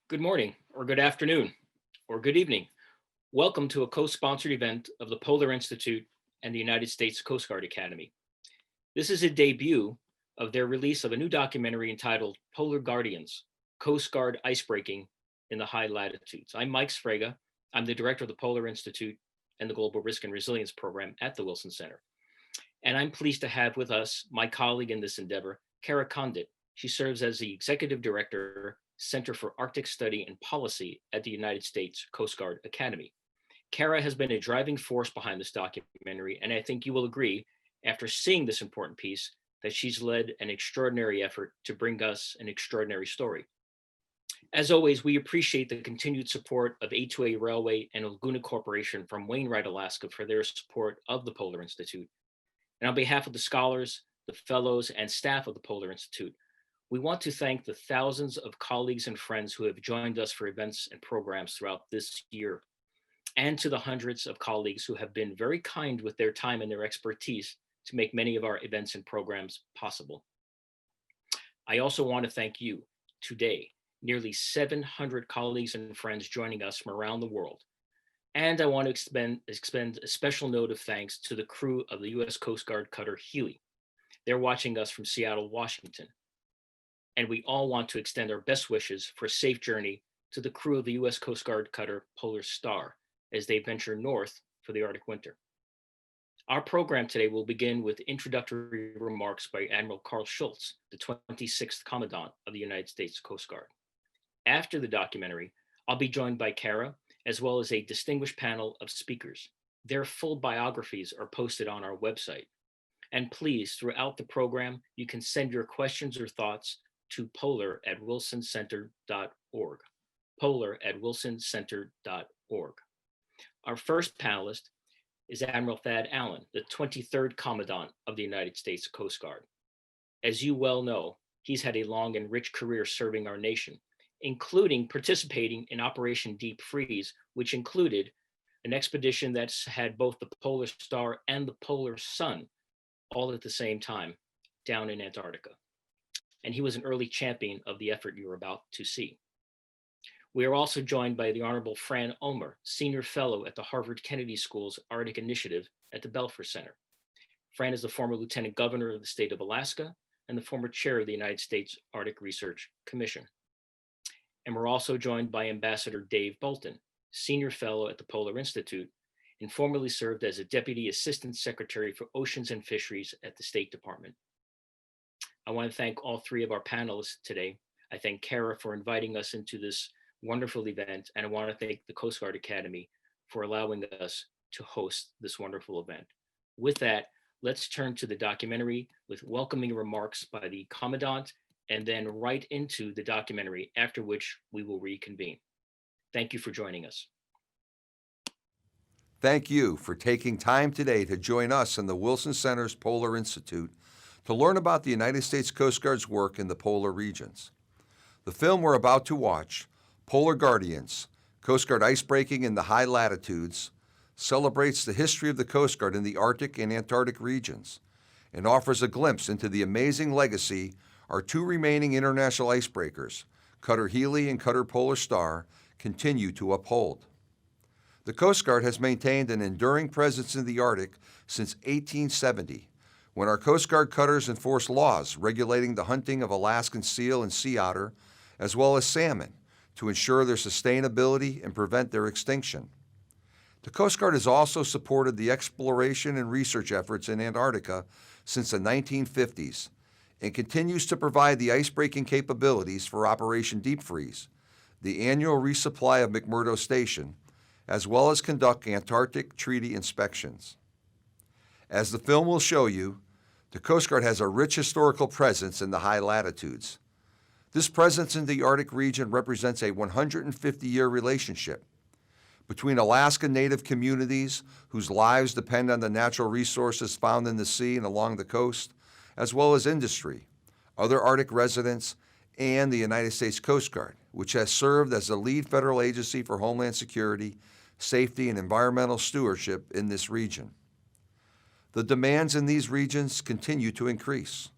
Good morning, or good afternoon, or good evening. Welcome to a co-sponsored event of the Polar Institute and the United States Coast Guard Academy. This is a debut of their release of a new documentary entitled Polar Guardians, Coast Guard Icebreaking in the High Latitudes. I'm Mike Sfraga. I'm the director of the Polar Institute and the Global Risk and Resilience Program at the Wilson Center. And I'm pleased to have with us my colleague in this endeavor, Kara Condit. She serves as the executive director, Center for Arctic Study and Policy at the United States Coast Guard Academy. Kara has been a driving force behind this documentary, and I think you will agree, after seeing this important piece, that she's led an extraordinary effort to bring us an extraordinary story. As always, we appreciate the continued support of A2A Railway and Laguna Corporation from Wainwright, Alaska, for their support of the Polar Institute. And on behalf of the scholars, the fellows, and staff of the Polar Institute, we want to thank the thousands of colleagues and friends who have joined us for events and programs throughout this year, and to the hundreds of colleagues who have been very kind with their time and their expertise to make many of our events and programs possible. I also want to thank you today, nearly 700 colleagues and friends joining us from around the world. And I want to expend a special note of thanks to the crew of the U.S. Coast Guard cutter Healy. They're watching us from Seattle, Washington. And we all want to extend our best wishes for a safe journey to the crew of the U.S. Coast Guard cutter Polar Star as they venture north for the Arctic winter. Our program today will begin with introductory remarks by Admiral Karl Schultz, the 26th Commandant of the United States Coast Guard. After the documentary, I'll be joined by Kara, as well as a distinguished panel of speakers. Their full biographies are posted on our website. And please, throughout the program, you can send your questions or thoughts to polar@wilsoncenter.org, polar@wilsoncenter.org. Our first panelist is Admiral Thad Allen, the 23rd Commandant of the United States Coast Guard. As you well know, he's had a long and rich career serving our nation, including participating in Operation Deep Freeze, which included an expedition that's had both the Polar Star and the Polar Sun all at the same time down in Antarctica. And he was an early champion of the effort you're about to see. We are also joined by the Honorable Fran Ulmer, Senior Fellow at the Harvard Kennedy School's Arctic Initiative at the Belfer Center. Fran is the former Lieutenant Governor of the state of Alaska and the former chair of the United States Arctic Research Commission. And we're also joined by Ambassador Dave Bolton, Senior Fellow at the Polar Institute, and formerly served as a Deputy Assistant Secretary for Oceans and Fisheries at the State Department. I want to thank all three of our panelists today. I thank Kara for inviting us into this wonderful event, and I want to thank the Coast Guard Academy for allowing us to host this wonderful event. With that, let's turn to the documentary with welcoming remarks by the Commandant, and then right into the documentary, after which we will reconvene. Thank you for joining us. Thank you for taking time today to join us in the Wilson Center's Polar Institute to learn about the United States Coast Guard's work in the polar regions. The film we're about to watch, Polar Guardians, Coast Guard Icebreaking in the High Latitudes, celebrates the history of the Coast Guard in the Arctic and Antarctic regions and offers a glimpse into the amazing legacy our two remaining international icebreakers, Cutter Healy and Cutter Polar Star, continue to uphold. The Coast Guard has maintained an enduring presence in the Arctic since 1870, when our Coast Guard cutters enforced laws regulating the hunting of Alaskan seal and sea otter, as well as salmon, to ensure their sustainability and prevent their extinction. The Coast Guard has also supported the exploration and research efforts in Antarctica since the 1950s and continues to provide the icebreaking capabilities for Operation Deep Freeze, the annual resupply of McMurdo Station, as well as conduct Antarctic treaty inspections. As the film will show you, the Coast Guard has a rich historical presence in the high latitudes. This presence in the Arctic region represents a 150-year relationship between Alaska Native communities whose lives depend on the natural resources found in the sea and along the coast, as well as industry, other Arctic residents, and the United States Coast Guard, which has served as the lead federal agency for Homeland Security, safety, and environmental stewardship in this region. The demands in these regions continue to increase.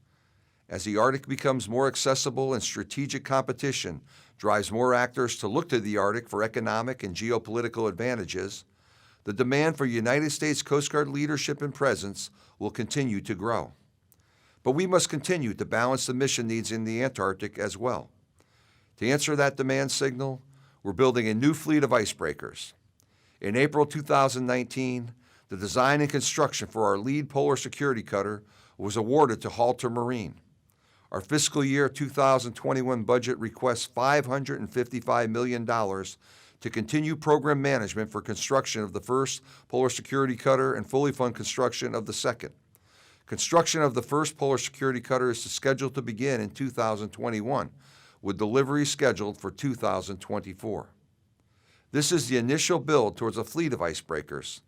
As the Arctic becomes more accessible and strategic competition drives more actors to look to the Arctic for economic and geopolitical advantages, the demand for United States Coast Guard leadership and presence will continue to grow. But we must continue to balance the mission needs in the Antarctic as well. To answer that demand signal, we're building a new fleet of icebreakers. In April 2019, the design and construction for our lead polar security cutter was awarded to Halter Marine. Our fiscal year 2021 budget requests $555 million to continue program management for construction of the first polar security cutter and fully fund construction of the second. Construction of the first polar security cutter is scheduled to begin in 2021, with delivery scheduled for 2024. This is the initial build towards a fleet of icebreakers,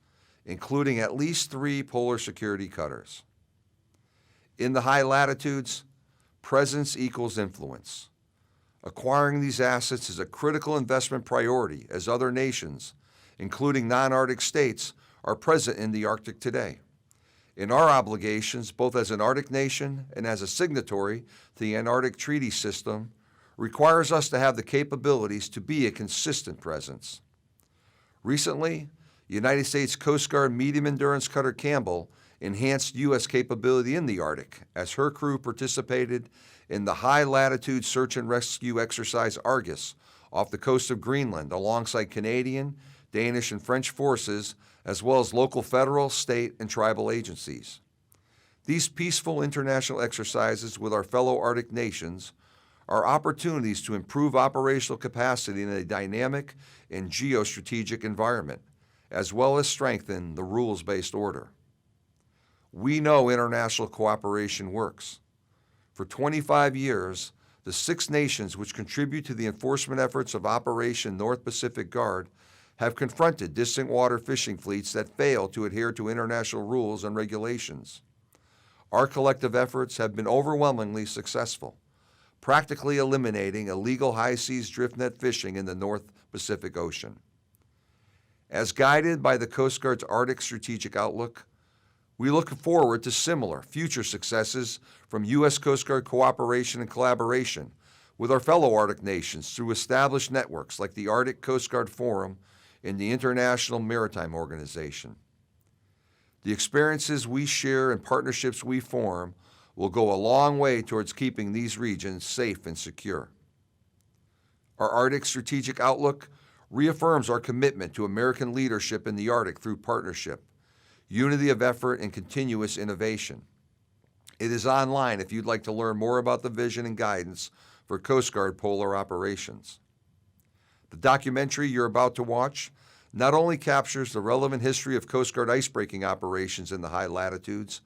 including at least 3 polar security cutters. In the high latitudes, presence equals influence. Acquiring these assets is a critical investment priority as other nations, including non-Arctic states, are present in the Arctic today. In our obligations, both as an Arctic nation and as a signatory to the Antarctic Treaty System, requires us to have the capabilities to be a consistent presence. Recently, United States Coast Guard Medium Endurance Cutter Campbell enhanced U.S. capability in the Arctic as her crew participated in the High Latitude Search and Rescue Exercise Argus off the coast of Greenland alongside Canadian, Danish, and French forces, as well as local federal, state, and tribal agencies. These peaceful international exercises with our fellow Arctic nations are opportunities to improve operational capacity in a dynamic and geostrategic environment, as well as strengthen the rules-based order. We know international cooperation works. For 25 years, the 6 nations which contribute to the enforcement efforts of Operation North Pacific Guard have confronted distant water fishing fleets that fail to adhere to international rules and regulations. Our collective efforts have been overwhelmingly successful, practically eliminating illegal high seas drift net fishing in the North Pacific Ocean. As guided by the Coast Guard's Arctic Strategic Outlook, we look forward to similar future successes from U.S. Coast Guard cooperation and collaboration with our fellow Arctic nations through established networks like the Arctic Coast Guard Forum and the International Maritime Organization. The experiences we share and partnerships we form will go a long way towards keeping these regions safe and secure. Our Arctic Strategic Outlook reaffirms our commitment to American leadership in the Arctic through partnership, unity of effort, and continuous innovation. It is online if you'd like to learn more about the vision and guidance for Coast Guard polar operations. The documentary you're about to watch not only captures the relevant history of Coast Guard icebreaking operations in the high latitudes,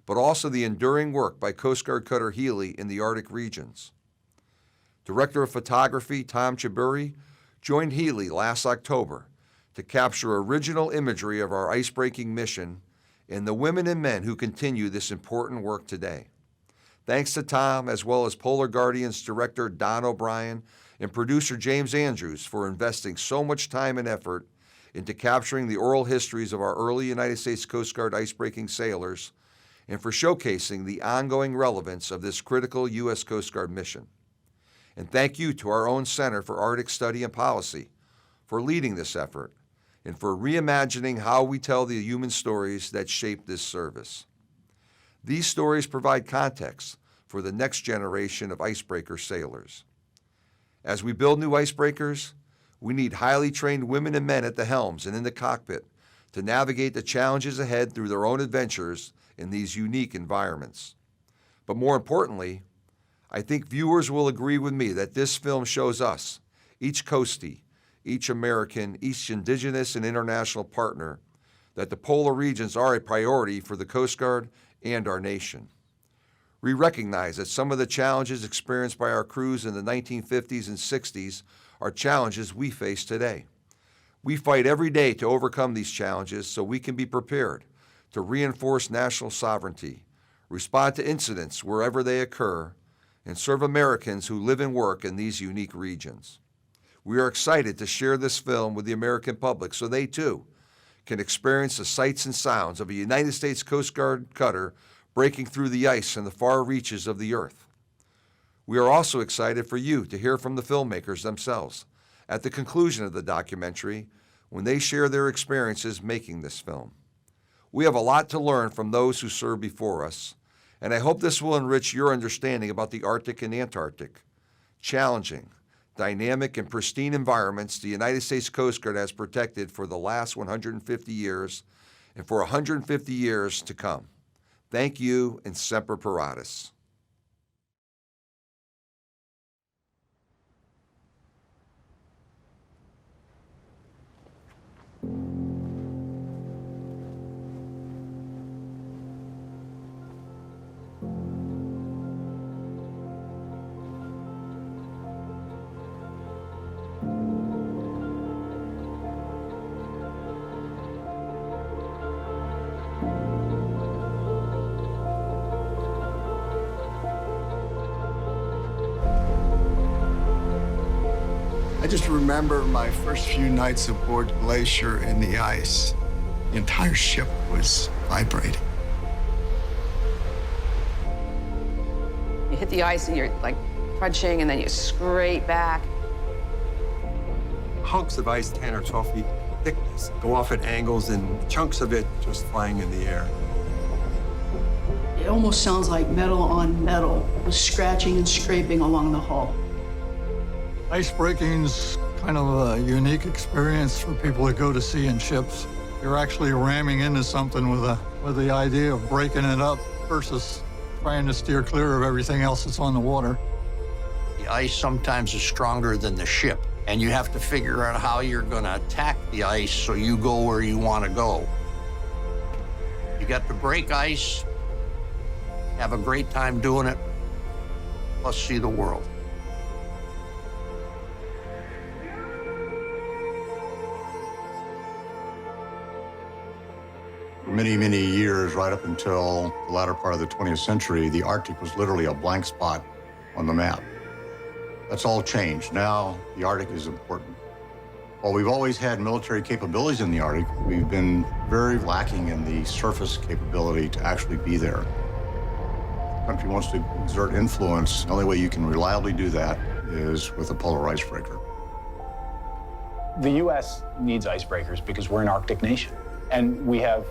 but also the enduring work by Coast Guard Cutter Healy in the Arctic regions. Director of Photography Tom Chiburi joined Healy last October to capture original imagery of our icebreaking mission and the women and men who continue this important work today. Thanks to Tom, as well as Polar Guardians Director Don O'Brien and producer James Andrews for investing so much time and effort into capturing the oral histories of our early United States Coast Guard icebreaking sailors and for showcasing the ongoing relevance of this critical U.S. Coast Guard mission. And thank you to our own Center for Arctic Study and Policy for leading this effort and for reimagining how we tell the human stories that shape this service. These stories provide context for the next generation of icebreaker sailors. As we build new icebreakers, we need highly trained women and men at the helms and in the cockpit to navigate the challenges ahead through their own adventures in these unique environments. But more importantly, I think viewers will agree with me that this film shows us, each coastie, each American, each indigenous and international partner, that the polar regions are a priority for the Coast Guard and our nation. We recognize that some of the challenges experienced by our crews in the 1950s and 60s are challenges we face today. We fight every day to overcome these challenges so we can be prepared to reinforce national sovereignty, respond to incidents wherever they occur, and serve Americans who live and work in these unique regions. We are excited to share this film with the American public so they too can experience the sights and sounds of a United States Coast Guard cutter breaking through the ice in the far reaches of the earth. We are also excited for you to hear from the filmmakers themselves at the conclusion of the documentary when they share their experiences making this film. We have a lot to learn from those who served before us, and I hope this will enrich your understanding about the Arctic and Antarctic, challenging, dynamic, and pristine environments the United States Coast Guard has protected for the last 150 years and for 150 years to come. Thank you, and Semper Paratus. I just remember my first few nights aboard Glacier in the ice. The entire ship was vibrating. You hit the ice and you're like crunching, and then you scrape back. Hunks of ice 10 or 12 feet thickness go off at angles, and chunks of it just flying in the air. It almost sounds like metal on metal, with scratching and scraping along the hull. Icebreaking's kind of a unique experience for people that go to sea in ships. You're actually ramming into something with the idea of breaking it up versus trying to steer clear of everything else that's on the water. The ice sometimes is stronger than the ship, and you have to figure out how you're going to attack the ice so you go where you want to go. You got to break ice, have a great time doing it, plus see the world. For many, many years, right up until the latter part of the 20th century, the Arctic was literally a blank spot on the map. That's all changed. Now, the Arctic is important. While we've always had military capabilities in the Arctic, we've been very lacking in the surface capability to actually be there. If the country wants to exert influence, the only way you can reliably do that is with a polar icebreaker. The U.S. needs icebreakers because we're an Arctic nation, and we have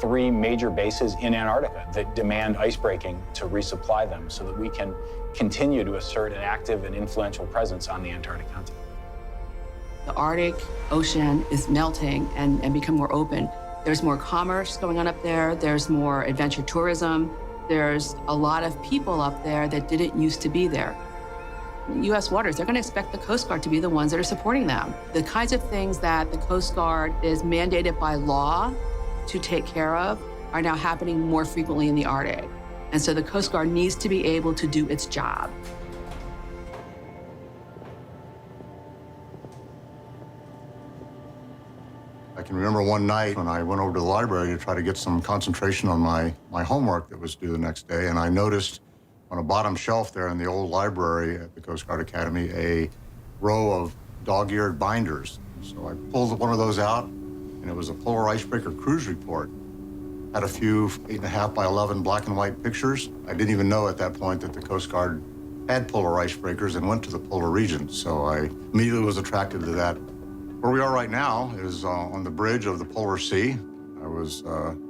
3 major bases in Antarctica that demand icebreaking to resupply them so that we can continue to assert an active and influential presence on the Antarctic continent. The Arctic Ocean is melting and become more open. There's more commerce going on up there. There's more adventure tourism. There's a lot of people up there that didn't used to be there. U.S. waters, they're going to expect the Coast Guard to be the ones that are supporting them. The kinds of things that the Coast Guard is mandated by law to take care of are now happening more frequently in the Arctic. And so the Coast Guard needs to be able to do its job. I can remember one night when I went over to the library to try to get some concentration on my homework that was due the next day, and I noticed on a bottom shelf there in the old library at the Coast Guard Academy a row of dog-eared binders. So I pulled one of those out, and it was a polar icebreaker cruise report. Had a few 8.5 by 11 black and white pictures. I didn't even know at that point that the Coast Guard had polar icebreakers and went to the polar regions, so I immediately was attracted to that. Where we are right now is on the bridge of the Polar Sea. I was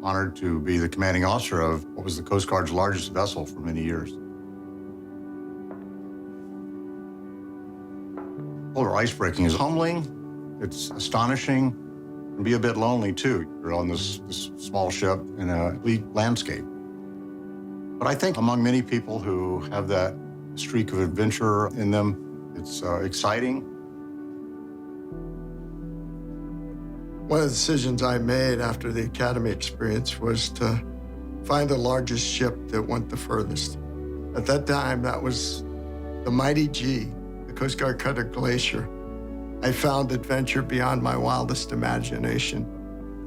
honored to be the commanding officer of what was the Coast Guard's largest vessel for many years. Polar icebreaking is humbling, it's astonishing, and be a bit lonely too. You're on this small ship in a bleak landscape. But I think among many people who have that streak of adventure in them, it's exciting. One of the decisions I made after the Academy experience was to find the largest ship that went the furthest. At that time, that was the Mighty G, the Coast Guard cutter Glacier. I found adventure beyond my wildest imagination.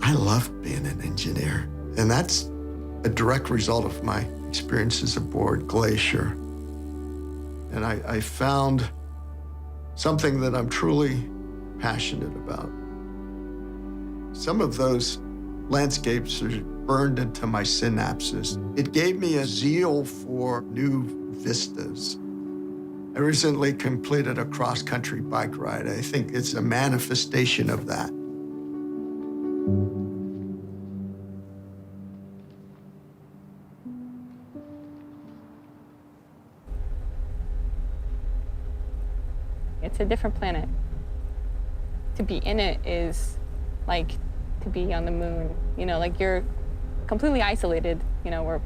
I love being an engineer, and that's a direct result of my experiences aboard Glacier. And I found something that I'm truly passionate about. Some of those landscapes are burned into my synapses. It gave me a zeal for new vistas. I recently completed a cross-country bike ride. I think it's a manifestation of that. It's a different planet. To be in it is like to be on the moon. You know, like you're completely isolated. You know, we're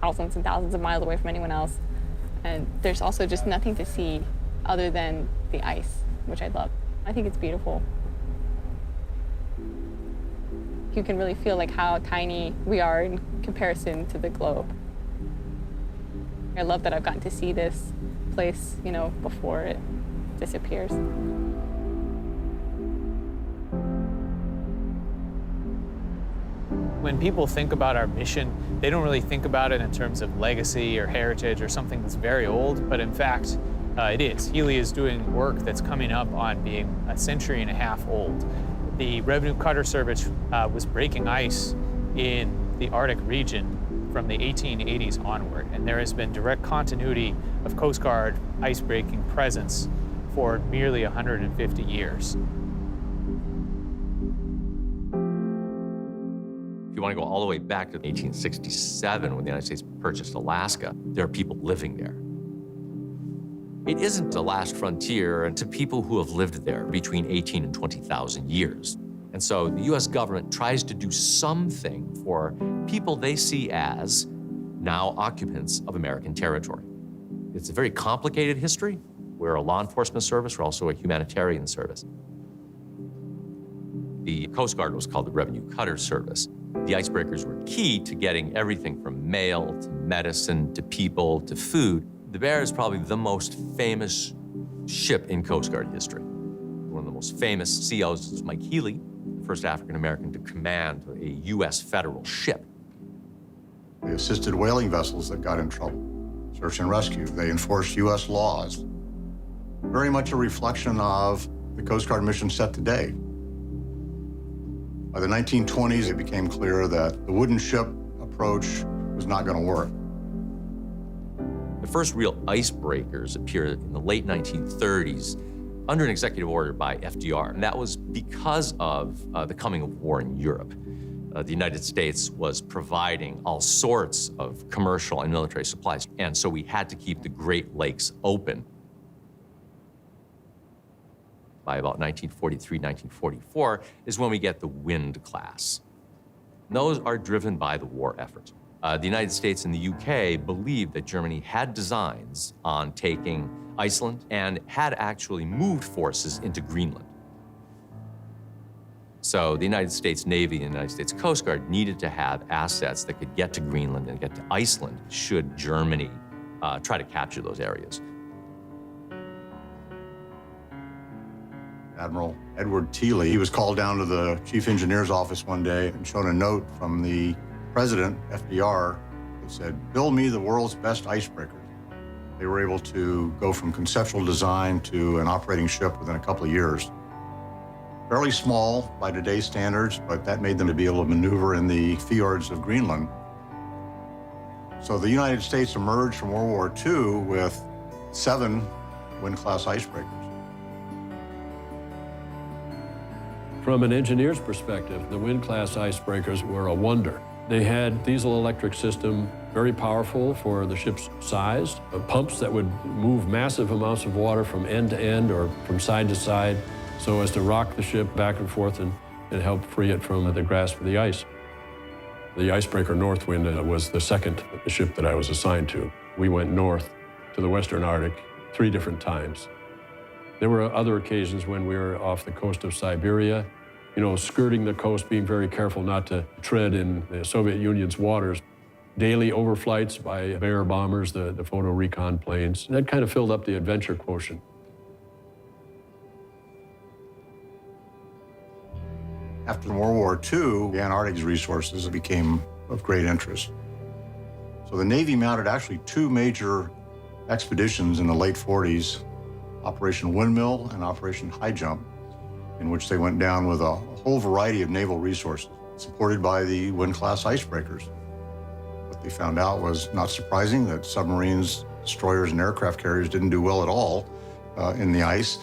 thousands and thousands of miles away from anyone else. And there's also just nothing to see other than the ice, which I love. I think it's beautiful. You can really feel like how tiny we are in comparison to the globe. I love that I've gotten to see this place, you know, before it disappears. When people think about our mission, they don't really think about it in terms of legacy or heritage or something that's very old, but in fact, it is. Healy is doing work that's coming up on being a century and a half old. The Revenue Cutter Service was breaking ice in the Arctic region from the 1880s onward, and there has been direct continuity of Coast Guard icebreaking presence for merely 150 years. If you want to go all the way back to 1867, when the United States purchased Alaska, there are people living there. It isn't the last frontier, and to people who have lived there between 18 and 20,000 years. And so the U.S. government tries to do something for people they see as now occupants of American territory. It's a very complicated history. We're a law enforcement service. We're also a humanitarian service. The Coast Guard was called the Revenue Cutter Service. The icebreakers were key to getting everything from mail to medicine to people to food. The Bear is probably the most famous ship in Coast Guard history. One of the most famous COs is Mike Healy, the first African-American to command a U.S. federal ship. They assisted whaling vessels that got in trouble, search and rescue. They enforced U.S. laws. Very much a reflection of the Coast Guard mission set today. By the 1920s, it became clear that the wooden ship approach was not going to work. The first real icebreakers appeared in the late 1930s under an executive order by FDR, and that was because of the coming of war in Europe. The United States was providing all sorts of commercial and military supplies, and so we had to keep the Great Lakes open. By about 1943, 1944 is when we get the Wind class. And those are driven by the war effort. The United States and the UK believed that Germany had designs on taking Iceland and had actually moved forces into Greenland. So the United States Navy and the United States Coast Guard needed to have assets that could get to Greenland and get to Iceland should Germany try to capture those areas. Admiral Edward Thiele, he was called down to the chief engineer's office one day and shown a note from the president, FDR, that said, "Build me the world's best icebreaker." They were able to go from conceptual design to an operating ship within a couple of years. Fairly small by today's standards, but that made them to be able to maneuver in the fjords of Greenland. So the United States emerged from World War II with 7 Wind-class icebreakers. From an engineer's perspective, the Wind-class icebreakers were a wonder. They had diesel-electric system, very powerful for the ship's size, pumps that would move massive amounts of water from end to end or from side to side so as to rock the ship back and forth and help free it from the grasp of the ice. The icebreaker Northwind was the second ship that I was assigned to. We went north to the Western Arctic 3 different times. There were other occasions when we were off the coast of Siberia, you know, skirting the coast, being very careful not to tread in the Soviet Union's waters. Daily overflights by Bear bombers, the photo recon planes. That kind of filled up the adventure quotient. After World War II, the Antarctic's resources became of great interest. So the Navy mounted actually 2 major expeditions in the late 40s, Operation Windmill and Operation High Jump, in which they went down with a whole variety of naval resources, supported by the Wind-class icebreakers. What they found out was not surprising, that submarines destroyers and aircraft carriers didn't do well at all in the ice,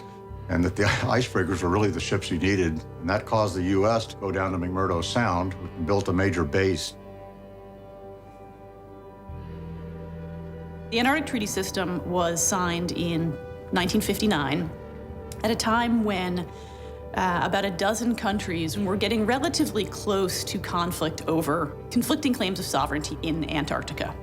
and that the icebreakers were really the ships you needed. And that caused the U.S. to go down to McMurdo Sound and built a major base. The Antarctic Treaty System was signed in 1959 at a time when about a dozen countries were getting relatively close to conflict over conflicting claims of sovereignty in Antarctica.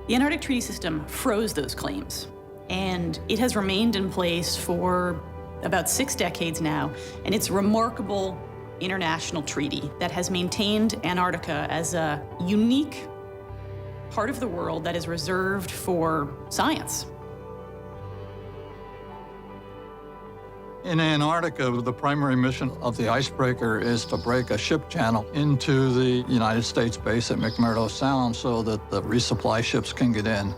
The Antarctic Treaty System froze those claims, and it has remained in place for about 6 decades now, and it's a remarkable international treaty that has maintained Antarctica as a unique part of the world that is reserved for science. In Antarctica, the primary mission of the icebreaker is to break a ship channel into the United States base at McMurdo Sound so that the resupply ships can get in.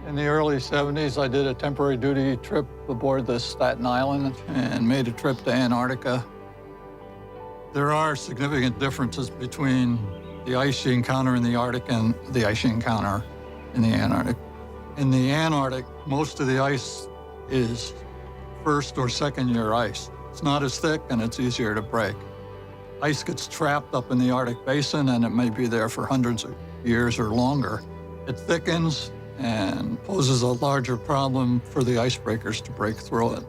In the early 70s, I did a temporary duty trip aboard the Staten Island and made a trip to Antarctica. There are significant differences between the ice you encounter in the Arctic and the ice you encounter in the Antarctic. In the Antarctic, most of the ice is first or second year ice. It's not as thick and it's easier to break. Ice gets trapped up in the Arctic basin and it may be there for hundreds of years or longer. It thickens and poses a larger problem for the icebreakers to break through it.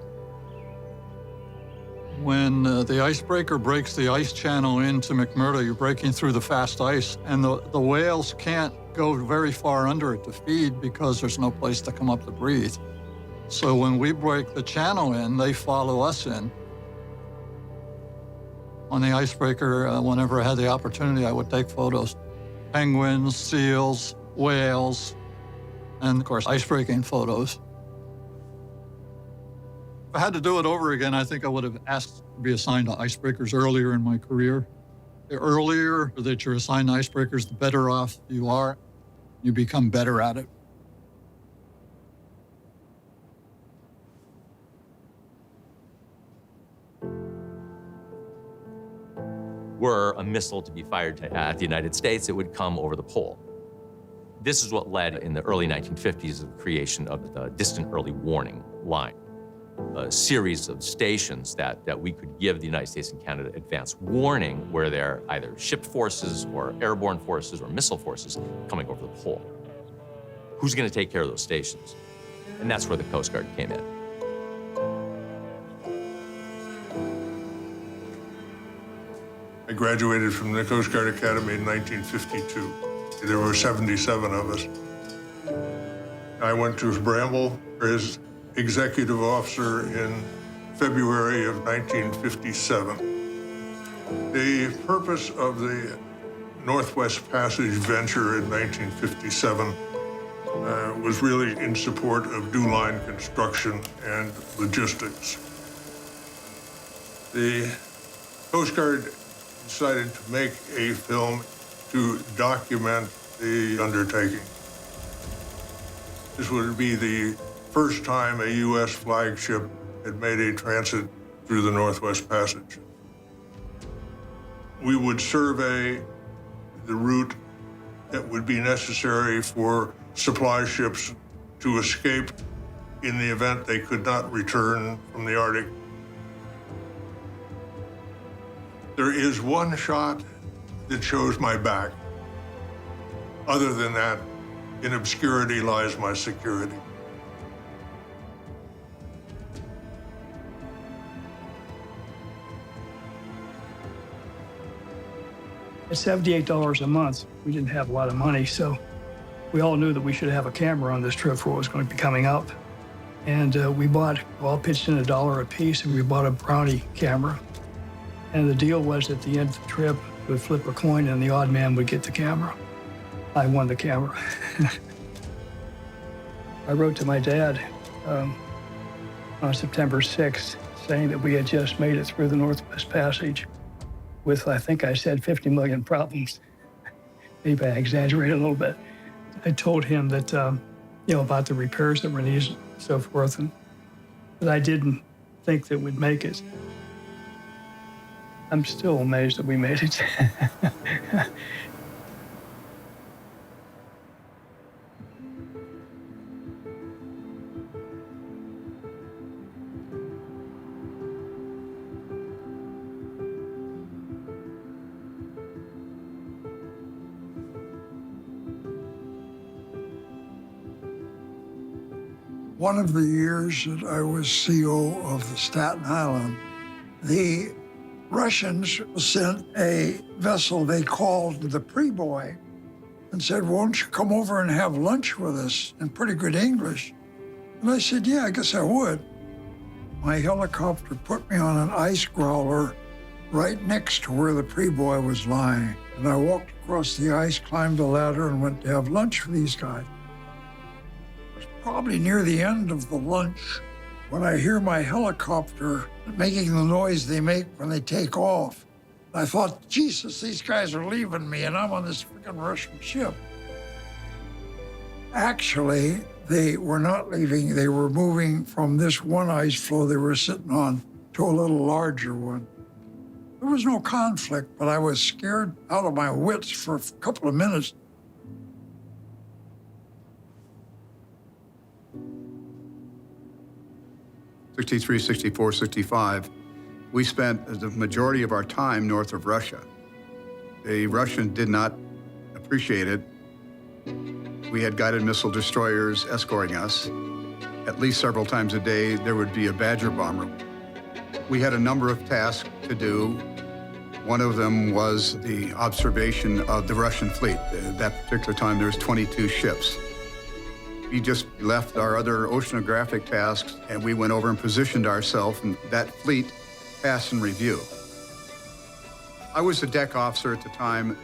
When the icebreaker breaks the ice channel into McMurdo, you're breaking through the fast ice, and the whales can't go very far under it to feed because there's no place to come up to breathe. So when we break the channel in, they follow us in. On the icebreaker, whenever I had the opportunity, I would take photos. Penguins, seals, whales, and of course, icebreaking photos. If I had to do it over again, I think I would have asked to be assigned to icebreakers earlier in my career. The earlier that you're assigned to icebreakers, the better off you are. You become better at it. Were a missile to be fired at the United States, it would come over the pole. This is what led in the early 1950s to the creation of the Distant Early Warning Line, a series of stations that we could give the United States and Canada advance warning where there are either ship forces or airborne forces or missile forces coming over the pole. Who's going to take care of those stations? And that's where the Coast Guard came in. I graduated from the Coast Guard Academy in 1952. There were 77 of us. I went to Bramble as executive officer in February of 1957. The purpose of the Northwest Passage venture in 1957 was really in support of DEW line construction and logistics. The Coast Guard decided to make a film to document the undertaking. This would be the first time a U.S. flagship had made a transit through the Northwest Passage. We would survey the route that would be necessary for supply ships to escape in the event they could not return from the Arctic. There is one shot that shows my back. Other than that, in obscurity lies my security. At $78 a month, we didn't have a lot of money, so we all knew that we should have a camera on this trip for what was going to be coming up. And we all pitched in $1 a piece, and we bought a Brownie camera. And the deal was at the end of the trip, we'd flip a coin and the odd man would get the camera. I won the camera. I wrote to my dad on September 6th saying that we had just made it through the Northwest Passage with, I think I said, 50 million problems. Maybe I exaggerated a little bit. I told him that, about the repairs that were needed and so forth, and that I didn't think that we'd make it. I'm still amazed that we made it. One of the years that I was CO of the Staten Island, the Russians sent a vessel they called the Preboy and said, won't you come over and have lunch with us in pretty good English? And I said, yeah, I guess I would. My helicopter put me on an ice growler right next to where the Preboy was lying. And I walked across the ice, climbed a ladder, and went to have lunch with these guys. It was probably near the end of the lunch when I hear my helicopter making the noise they make when they take off. I thought, Jesus, these guys are leaving me, and I'm on this freaking Russian ship. Actually, they were not leaving. They were moving from this one ice floe they were sitting on to a little larger one. There was no conflict, but I was scared out of my wits for a couple of minutes. '63, '64, '65, we spent the majority of our time north of Russia. The Russians did not appreciate it. We had guided missile destroyers escorting us. At least several times a day, there would be a Badger bomber. We had a number of tasks to do. One of them was the observation of the Russian fleet. At that particular time, there was 22 ships. We just left our other oceanographic tasks and we went over and positioned ourselves, and that fleet passed in review. I was a deck officer at the time.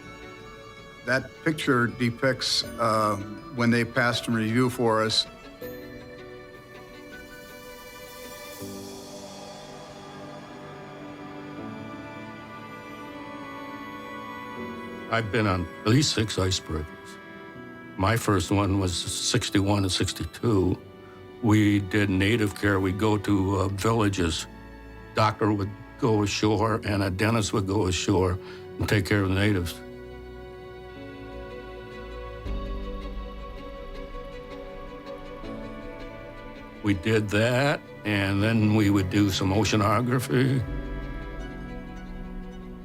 That picture depicts when they passed in review for us. I've been on at least 6 icebreakers. My first one was 61 and 62. We did native care. We'd go to villages. Doctor would go ashore and a dentist would go ashore and take care of the natives. We did that, and then we would do some oceanography.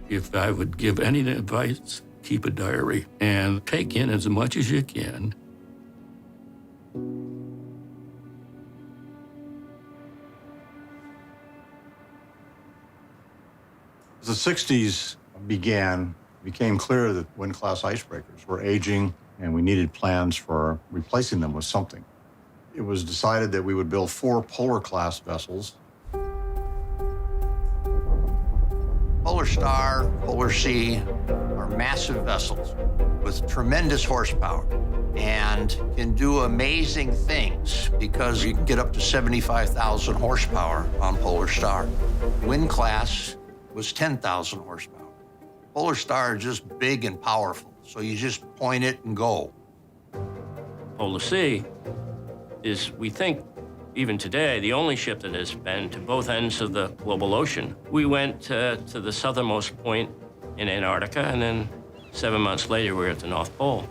If I would give any advice, keep a diary and take in as much as you can. As the 60s began, it became clear that Wind-class icebreakers were aging and we needed plans for replacing them with something. It was decided that we would build 4 Polar-class vessels. Polar Star, Polar Sea are massive vessels with tremendous horsepower and can do amazing things because you can get up to 75,000 horsepower on Polar Star. Wind class was 10,000 horsepower. Polar Star is just big and powerful, so you just point it and go. Polar Sea is, we think, even today, the only ship that has been to both ends of the global ocean. We went to the southernmost point in Antarctica, and then 7 months later, we were at the North Pole.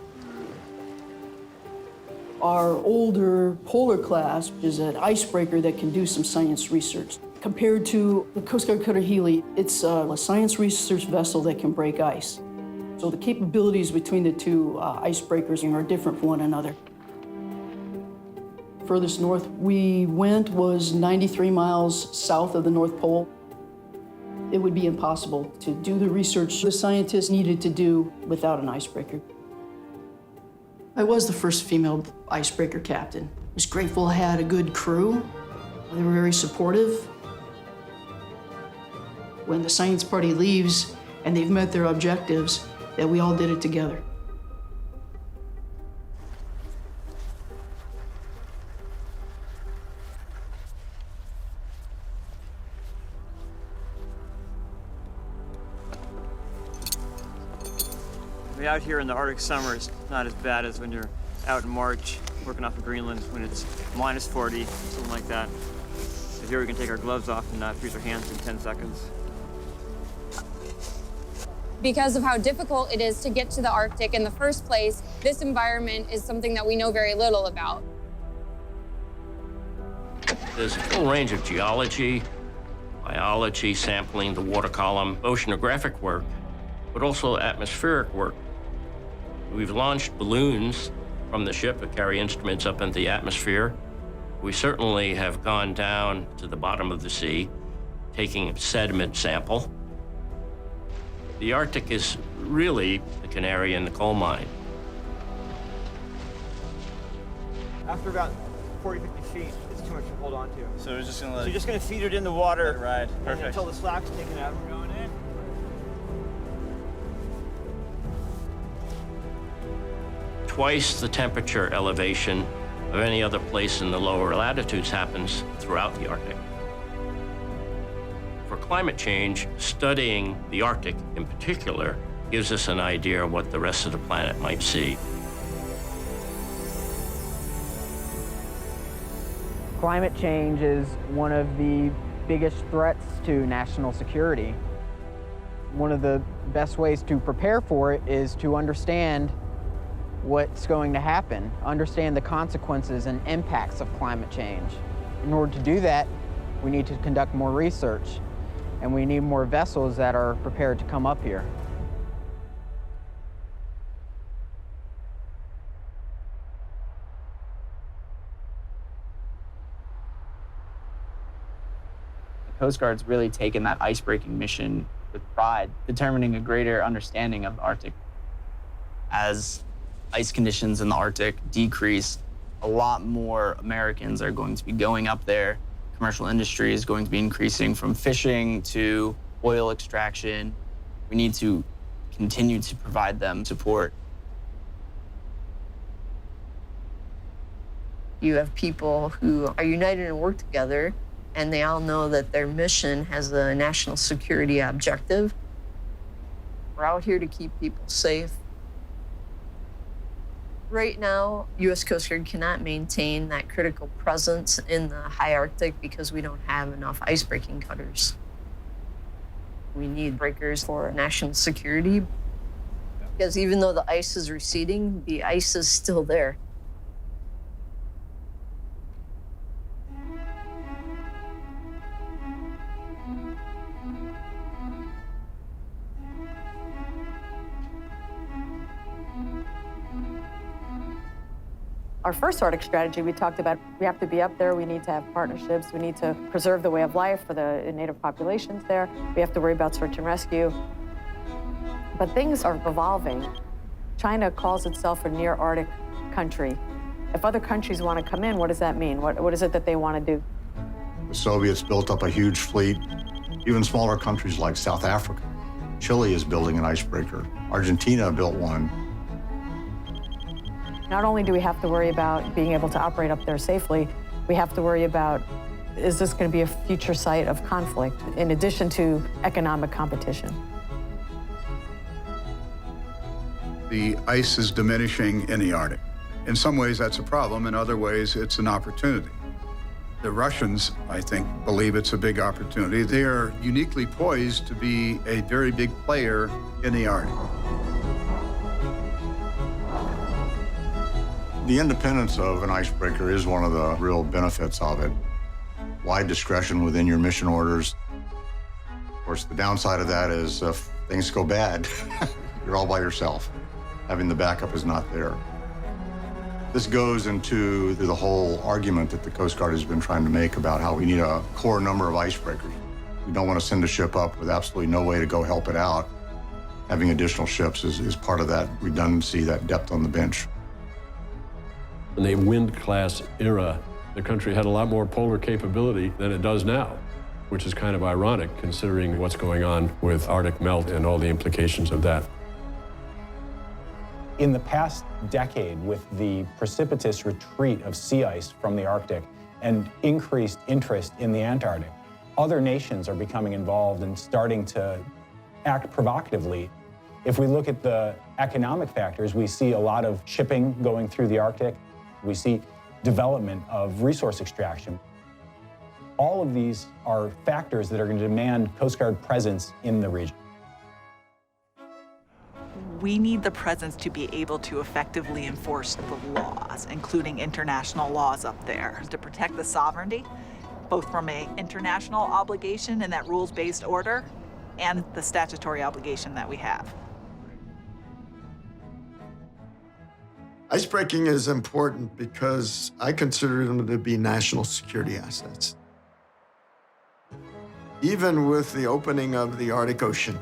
Our older Polar class is an icebreaker that can do some science research. Compared to the Coast Guard Cutter Healy, it's a science research vessel that can break ice. So the capabilities between the two icebreakers are different from one another. Furthest north we went was 93 miles south of the North Pole. It would be impossible to do the research the scientists needed to do without an icebreaker. I was the first female icebreaker captain. I was grateful I had a good crew. They were very supportive. When the science party leaves and they've met their objectives, that we all did it together. Out here in the Arctic summer is not as bad as when you're out in March working off of Greenland when it's minus 40, something like that. So here we can take our gloves off and freeze our hands in 10 seconds. Because of how difficult it is to get to the Arctic in the first place, this environment is something that we know very little about. There's a full range of geology, biology, sampling, the water column, oceanographic work, but also atmospheric work. We've launched balloons from the ship that carry instruments up into the atmosphere. We certainly have gone down to the bottom of the sea, taking a sediment sample. The Arctic is really the canary in the coal mine. After about 40, 50 feet, it's too much to hold on to. So we're just gonna So you're just gonna feed it in the water. let it ride. and Perfect. Until the slack's taken out, we're going in. Twice the temperature elevation of any other place in the lower latitudes happens throughout the Arctic. For climate change, studying the Arctic in particular gives us an idea of what the rest of the planet might see. Climate change is one of the biggest threats to national security. One of the best ways to prepare for it is to understand what's going to happen, understand the consequences and impacts of climate change. In order to do that, we need to conduct more research, and we need more vessels that are prepared to come up here. The Coast Guard's really taken that icebreaking mission with pride, determining a greater understanding of the Arctic. As ice conditions in the Arctic decrease, a lot more Americans are going to be going up there. Commercial industry is going to be increasing from fishing to oil extraction. We need to continue to provide them support. You have people who are united and work together, and they all know that their mission has a national security objective. We're out here to keep people safe. Right now, U.S. Coast Guard cannot maintain that critical presence in the high Arctic because we don't have enough icebreaking cutters. We need breakers for national security because even though the ice is receding, the ice is still there. Our first Arctic strategy, we talked about we have to be up there, we need to have partnerships, we need to preserve the way of life for the native populations there, we have to worry about search and rescue. But things are evolving. China calls itself a near Arctic country. If other countries want to come in, what does that mean? What is it that they want to do? The Soviets built up a huge fleet. Even smaller countries like South Africa. Chile is building an icebreaker. Argentina built one. Not only do we have to worry about being able to operate up there safely, we have to worry about, is this going to be a future site of conflict in addition to economic competition? The ice is diminishing in the Arctic. In some ways, that's a problem. In other ways, it's an opportunity. The Russians, I think, believe it's a big opportunity. They are uniquely poised to be a very big player in the Arctic. The independence of an icebreaker is one of the real benefits of it. Wide discretion within your mission orders. Of course, the downside of that is if things go bad, you're all by yourself. Having the backup is not there. This goes into the whole argument that the Coast Guard has been trying to make about how we need a core number of icebreakers. We don't want to send a ship up with absolutely no way to go help it out. Having additional ships is part of that redundancy, that depth on the bench. In the wind class era, the country had a lot more polar capability than it does now, which is kind of ironic considering what's going on with Arctic melt and all the implications of that. In the past decade, with the precipitous retreat of sea ice from the Arctic and increased interest in the Antarctic, other nations are becoming involved and starting to act provocatively. If we look at the economic factors, we see a lot of shipping going through the Arctic. We see development of resource extraction. All of these are factors that are going to demand Coast Guard presence in the region. We need the presence to be able to effectively enforce the laws, including international laws up there, to protect the sovereignty, both from an international obligation and that rules-based order, and the statutory obligation that we have. Icebreaking is important because I consider them to be national security assets. Even with the opening of the Arctic Ocean,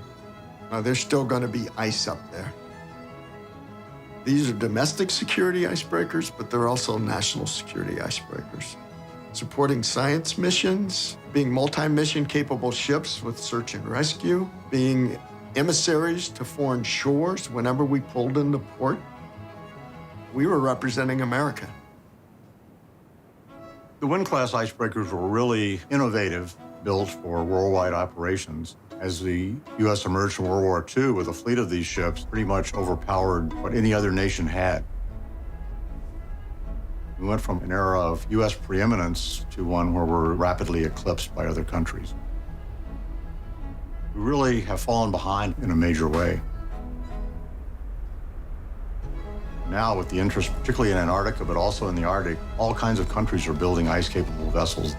there's still going to be ice up there. These are domestic security icebreakers, but they're also national security icebreakers. Supporting science missions, being multi-mission capable ships with search and rescue, being emissaries to foreign shores whenever we pulled into port. We were representing America. The Wind-class icebreakers were really innovative, built for worldwide operations. As the U.S. emerged from World War II with a fleet of these ships, pretty much overpowered what any other nation had. We went from an era of U.S. preeminence to one where we're rapidly eclipsed by other countries. We really have fallen behind in a major way. Now, with the interest, particularly in Antarctica, but also in the Arctic, all kinds of countries are building ice-capable vessels.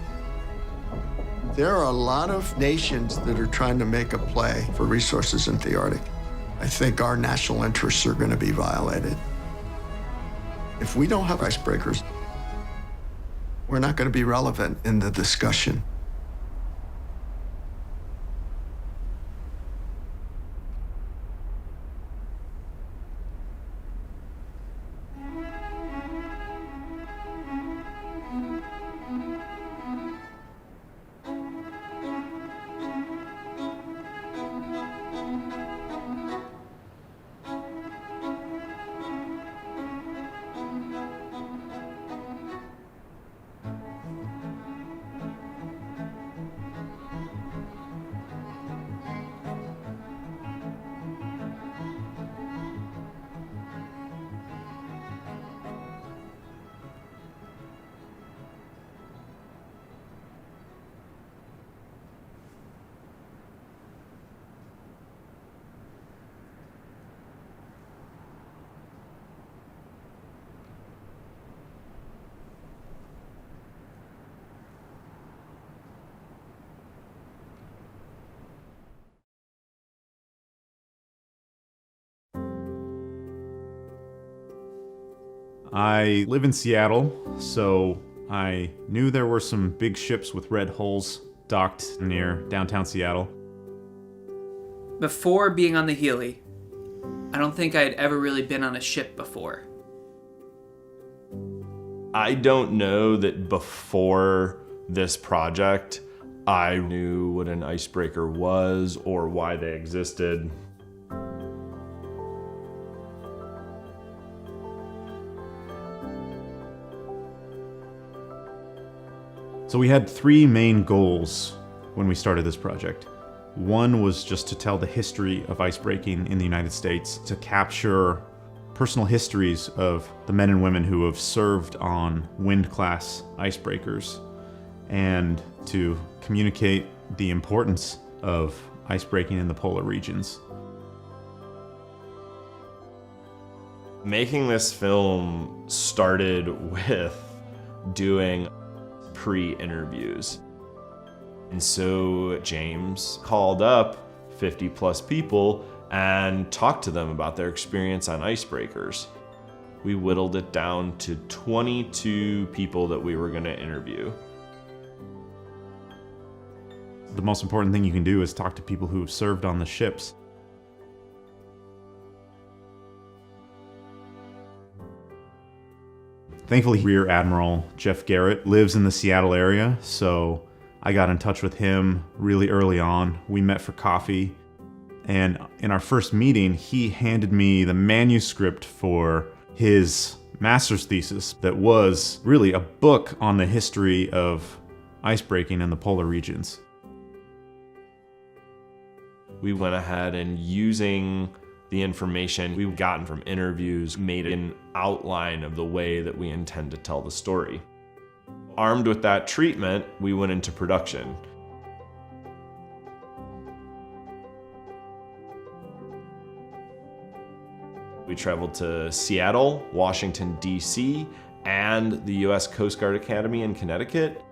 There are a lot of nations that are trying to make a play for resources in the Arctic. I think our national interests are going to be violated. If we don't have icebreakers, we're not going to be relevant in the discussion. I live in Seattle, so I knew there were some big ships with red hulls docked near downtown Seattle. Before being on the Healy, I don't think I had ever really been on a ship before. I don't know that before this project, I knew what an icebreaker was or why they existed. So we had three main goals when we started this project. One was just to tell the history of icebreaking in the United States, to capture personal histories of the men and women who have served on Wind-class icebreakers, and to communicate the importance of icebreaking in the polar regions. Making this film started with doing pre-interviews. And so James called up 50 plus people and talked to them about their experience on icebreakers. We whittled it down to 22 people that we were going to interview. The most important thing you can do is talk to people who have served on the ships. Thankfully, Rear Admiral Jeff Garrett lives in the Seattle area, so I got in touch with him really early on. We met for coffee, and in our first meeting, he handed me the manuscript for his master's thesis that was really a book on the history of icebreaking in the polar regions. We went ahead and, using the information we've gotten from interviews, made an outline of the way that we intend to tell the story. Armed with that treatment, we went into production. We traveled to Seattle, Washington, D.C., and the U.S. Coast Guard Academy in Connecticut.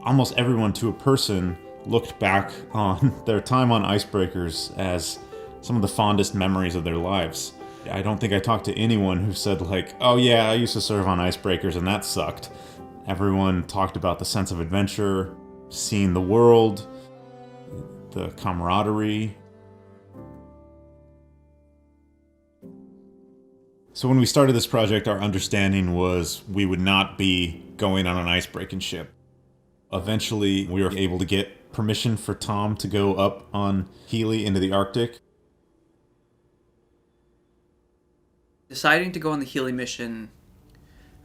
Almost everyone, to a person, looked back on their time on icebreakers as some of the fondest memories of their lives. I don't think I talked to anyone who said like, oh yeah, I used to serve on icebreakers and that sucked. Everyone talked about the sense of adventure, seeing the world, the camaraderie. So when we started this project, our understanding was we would not be going on an icebreaking ship. Eventually, we were able to get permission for Tom to go up on Healy into the Arctic. Deciding to go on the Healy mission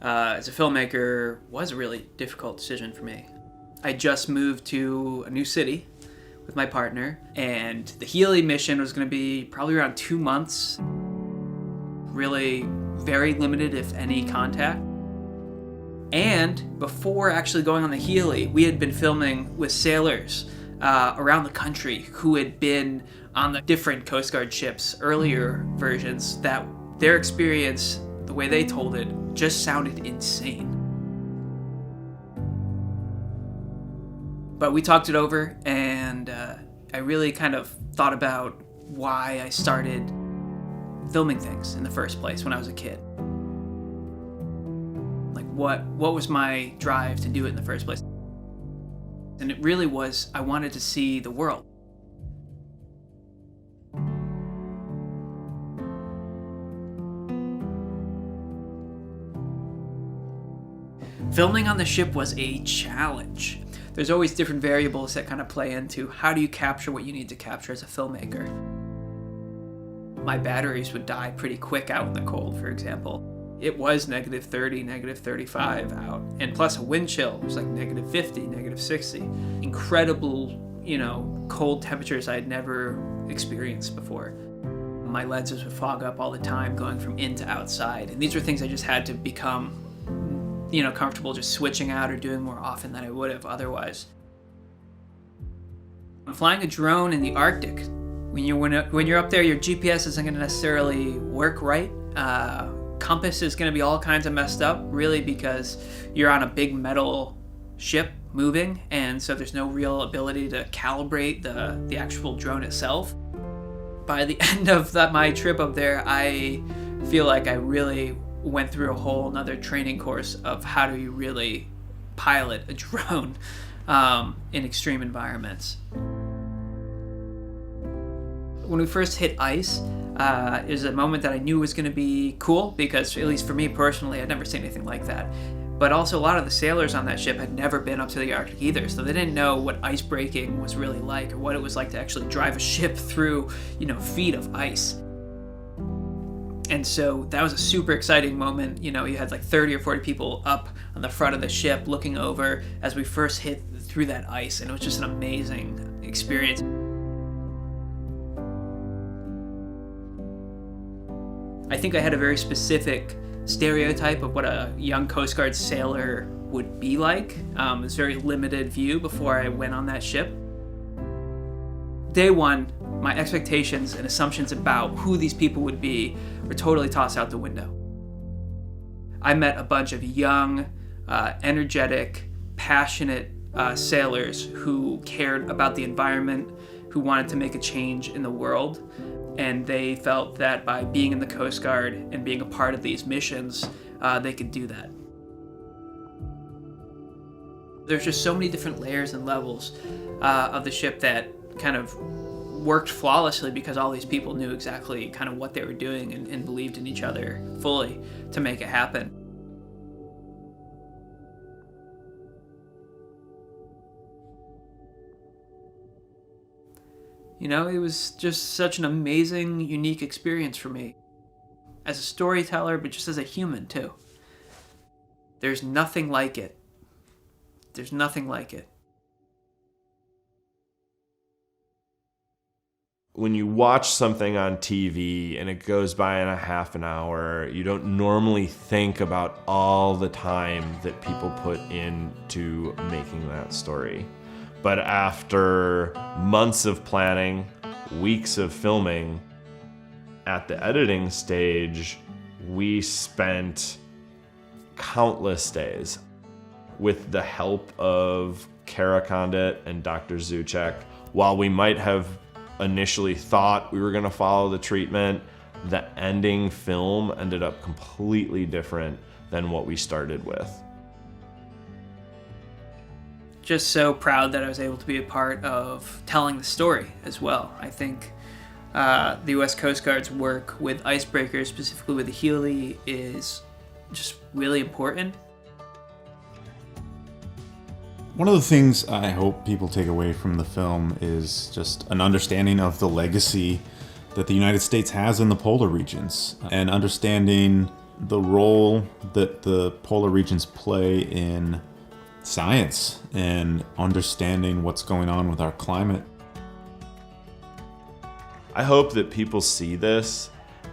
as a filmmaker was a really difficult decision for me. I just moved to a new city with my partner, and the Healy mission was going to be probably around 2 months. Really very limited, if any, contact. And before actually going on the Healy, we had been filming with sailors around the country who had been on the different Coast Guard ships, earlier versions, that their experience, the way they told it, just sounded insane. But we talked it over, and I really kind of thought about why I started filming things in the first place when I was a kid. Like what was my drive to do it in the first place? And it really was, I wanted to see the world. Filming on the ship was a challenge. There's always different variables that kind of play into how do you capture what you need to capture as a filmmaker. My batteries would die pretty quick out in the cold, for example. It was -30, -35 out, and plus a wind chill. It was like -50, -60. Incredible, cold temperatures I'd never experienced before. My lenses would fog up all the time going from in to outside, and these were things I just had to become comfortable just switching out or doing more often than I would have otherwise. Flying a drone in the Arctic, when you're up there, your GPS isn't going to necessarily work right. Compass is going to be all kinds of messed up, really, because you're on a big metal ship moving, and so there's no real ability to calibrate the actual drone itself. By the end of my trip up there, I feel like I really went through a whole another training course of how do you really pilot a drone in extreme environments. When we first hit ice, it was a moment that I knew was going to be cool because, at least for me personally, I'd never seen anything like that. But also a lot of the sailors on that ship had never been up to the Arctic either, so they didn't know what ice breaking was really like or what it was like to actually drive a ship through, feet of ice. And so that was a super exciting moment. You had like 30 or 40 people up on the front of the ship looking over as we first hit through that ice, and it was just an amazing experience. I think I had a very specific stereotype of what a young Coast Guard sailor would be like. It was a very limited view before I went on that ship. Day one, my expectations and assumptions about who these people would be were totally tossed out the window. I met a bunch of young, energetic, passionate sailors who cared about the environment, who wanted to make a change in the world. And they felt that by being in the Coast Guard and being a part of these missions, they could do that. There's just so many different layers and levels of the ship that kind of worked flawlessly because all these people knew exactly kind of what they were doing and believed in each other fully to make it happen. It was just such an amazing, unique experience for me. As a storyteller, but just as a human, too. There's nothing like it. There's nothing like it. When you watch something on TV and it goes by in a half an hour, you don't normally think about all the time that people put into making that story. But after months of planning, weeks of filming, at the editing stage, we spent countless days with the help of Kara Condit and Dr. Zuchek. While we might have initially thought we were going to follow the treatment, the ending film ended up completely different than what we started with. Just so proud that I was able to be a part of telling the story as well. I think the U.S. Coast Guard's work with icebreakers, specifically with the Healy, is just really important. One of the things I hope people take away from the film is just an understanding of the legacy that the United States has in the polar regions, and understanding the role that the polar regions play in science and understanding what's going on with our climate. I hope that people see this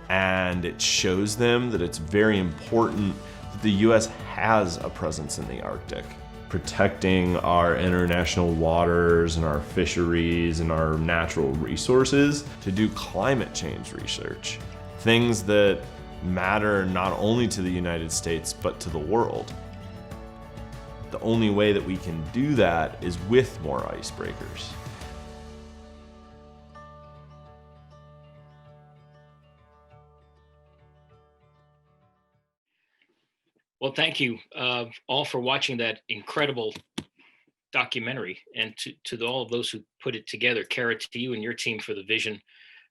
and it shows them that it's very important that the U.S. has a presence in the Arctic, protecting our international waters and our fisheries and our natural resources to do climate change research, things that matter not only to the United States but to the world. The only way that we can do that is with more icebreakers. Well, thank you all for watching that incredible documentary, and to all of those who put it together. Kara, to you and your team for the vision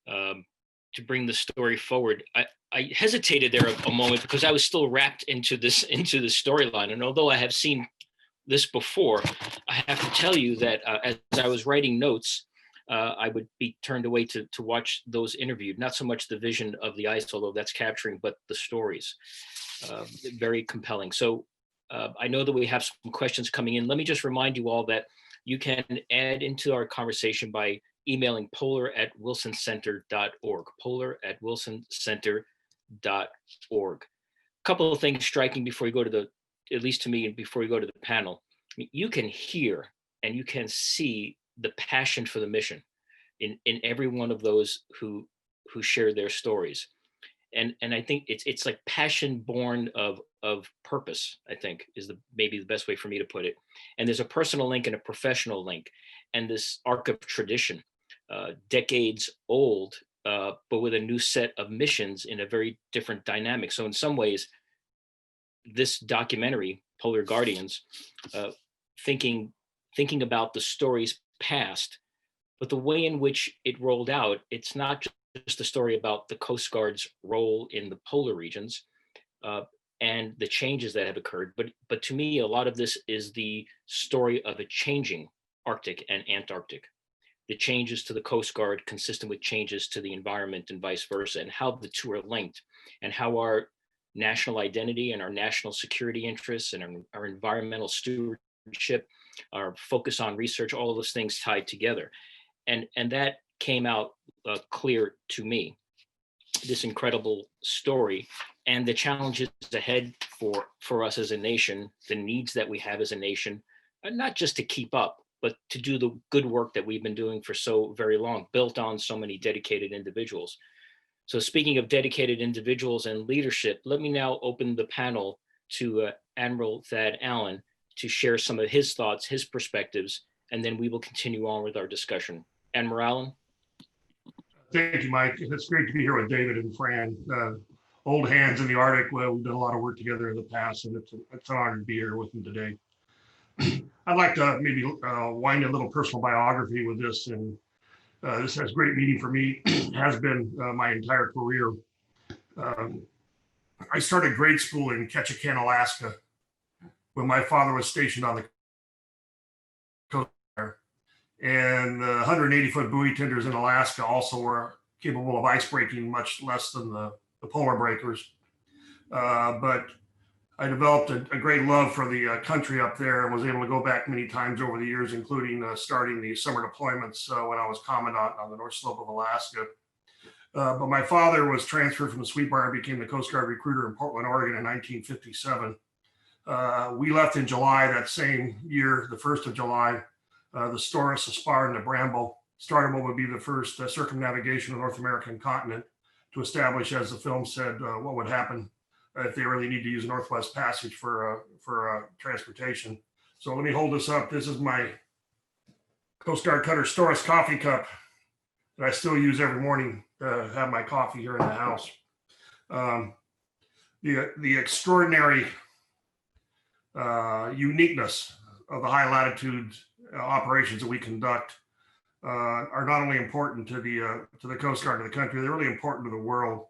to bring the story forward. I hesitated there a moment because I was still wrapped into the storyline, and although I have seen this before, I have to tell you that as I was writing notes, I would be turned away to watch those interviewed. Not so much the vision of the ice, although that's capturing, but the stories. Very compelling. So I know that we have some questions coming in. Let me just remind you all that you can add into our conversation by emailing polar@wilsoncenter.org, polar@wilsoncenter.org. A couple of things striking before you go to at least to me, and before you go to the panel. I mean, you can hear and you can see the passion for the mission in every one of those who share their stories. And I think it's like passion born of purpose, I think is maybe the best way for me to put it. And there's a personal link and a professional link, and this arc of tradition, decades old, but with a new set of missions in a very different dynamic. So in some ways, this documentary, Polar Guardians, thinking about the stories past, but the way in which it rolled out, it's not just a story about the Coast Guard's role in the polar regions and the changes that have occurred, but to me, a lot of this is the story of a changing Arctic and Antarctic, the changes to the Coast Guard consistent with changes to the environment and vice versa, and how the two are linked, and how our national identity and our national security interests and our environmental stewardship, our focus on research, all of those things tied together. And that came out clear to me, this incredible story and the challenges ahead for us as a nation, the needs that we have as a nation, not just to keep up, but to do the good work that we've been doing for so very long, built on so many dedicated individuals. So speaking of dedicated individuals and leadership, let me now open the panel to Admiral Thad Allen to share some of his thoughts, his perspectives, and then we will continue on with our discussion. Admiral Allen. Thank you, Mike. It's great to be here with David and Fran. Old hands in the Arctic. Well, we've done a lot of work together in the past, and it's an honor to be here with them today. I'd like to maybe wind a little personal biography with this, and this has great meaning for me. It has been my entire career. I started grade school in Ketchikan, Alaska, when my father was stationed on the coast there. And the 180-foot buoy tenders in Alaska also were capable of ice breaking, much less than the polar breakers. But I developed a great love for the country up there and was able to go back many times over the years, including starting the summer deployments when I was Commandant on the North Slope of Alaska. But my father was transferred from the Sweetbriar and became the Coast Guard recruiter in Portland, Oregon in 1957. We left in July that same year, the 1st of July. The Storis aspired into Bramble, started what would be the first circumnavigation of the North American continent to establish, as the film said, what would happen if they really need to use Northwest Passage for transportation. So let me hold this up. This is my Coast Guard cutter Storis coffee cup. that I still use every morning to have my coffee here in the house. The extraordinary uniqueness of the high latitude operations that we conduct are not only important to the Coast Guard of the country, they're really important to the world.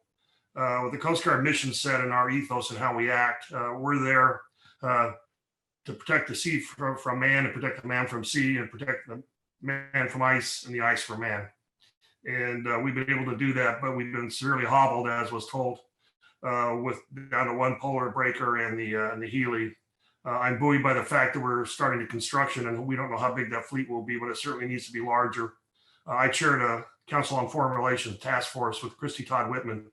With the Coast Guard mission set and our ethos and how we act, we're there to protect the sea from man, and protect the man from sea, and protect the man from ice and the ice from man. And we've been able to do that, but we've been severely hobbled, as was told, with down to one polar breaker and the Healy. I'm buoyed by the fact that we're starting to construction, and we don't know how big that fleet will be, but it certainly needs to be larger. I chaired a Council on Foreign Relations task force with Christy Todd Whitman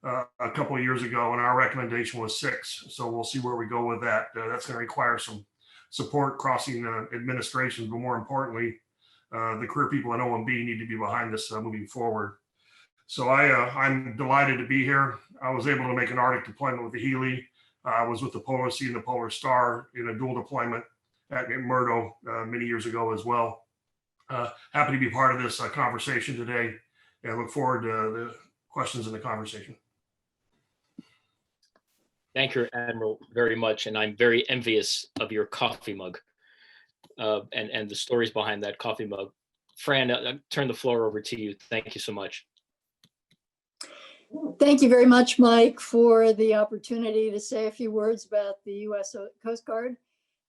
a couple of years ago, and our recommendation was 6. So we'll see where we go with that. That's going to require some support crossing administrations, but more importantly, the career people in OMB need to be behind this moving forward. So I'm delighted to be here. I was able to make an Arctic deployment with the Healy. I was with the Polar Sea and the Polar Star in a dual deployment at McMurdo many years ago as well. Happy to be part of this conversation today, and look forward to the questions in the conversation. Thank you, Admiral, very much. And I'm very envious of your coffee mug and the stories behind that coffee mug. Fran, I'll turn the floor over to you. Thank you so much. Thank you very much, Mike, for the opportunity to say a few words about the U.S. Coast Guard.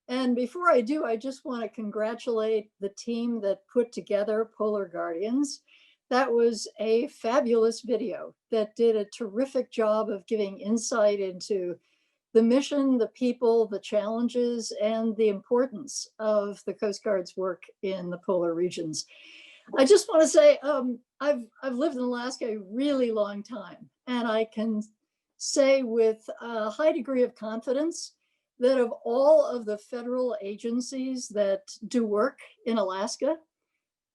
And before I do, I just want to congratulate the team that put together Polar Guardians. That was a fabulous video that did a terrific job of giving insight into the mission, the people, the challenges, and the importance of the Coast Guard's work in the polar regions. I just want to say, I've lived in Alaska a really long time, and I can say with a high degree of confidence that of all of the federal agencies that do work in Alaska,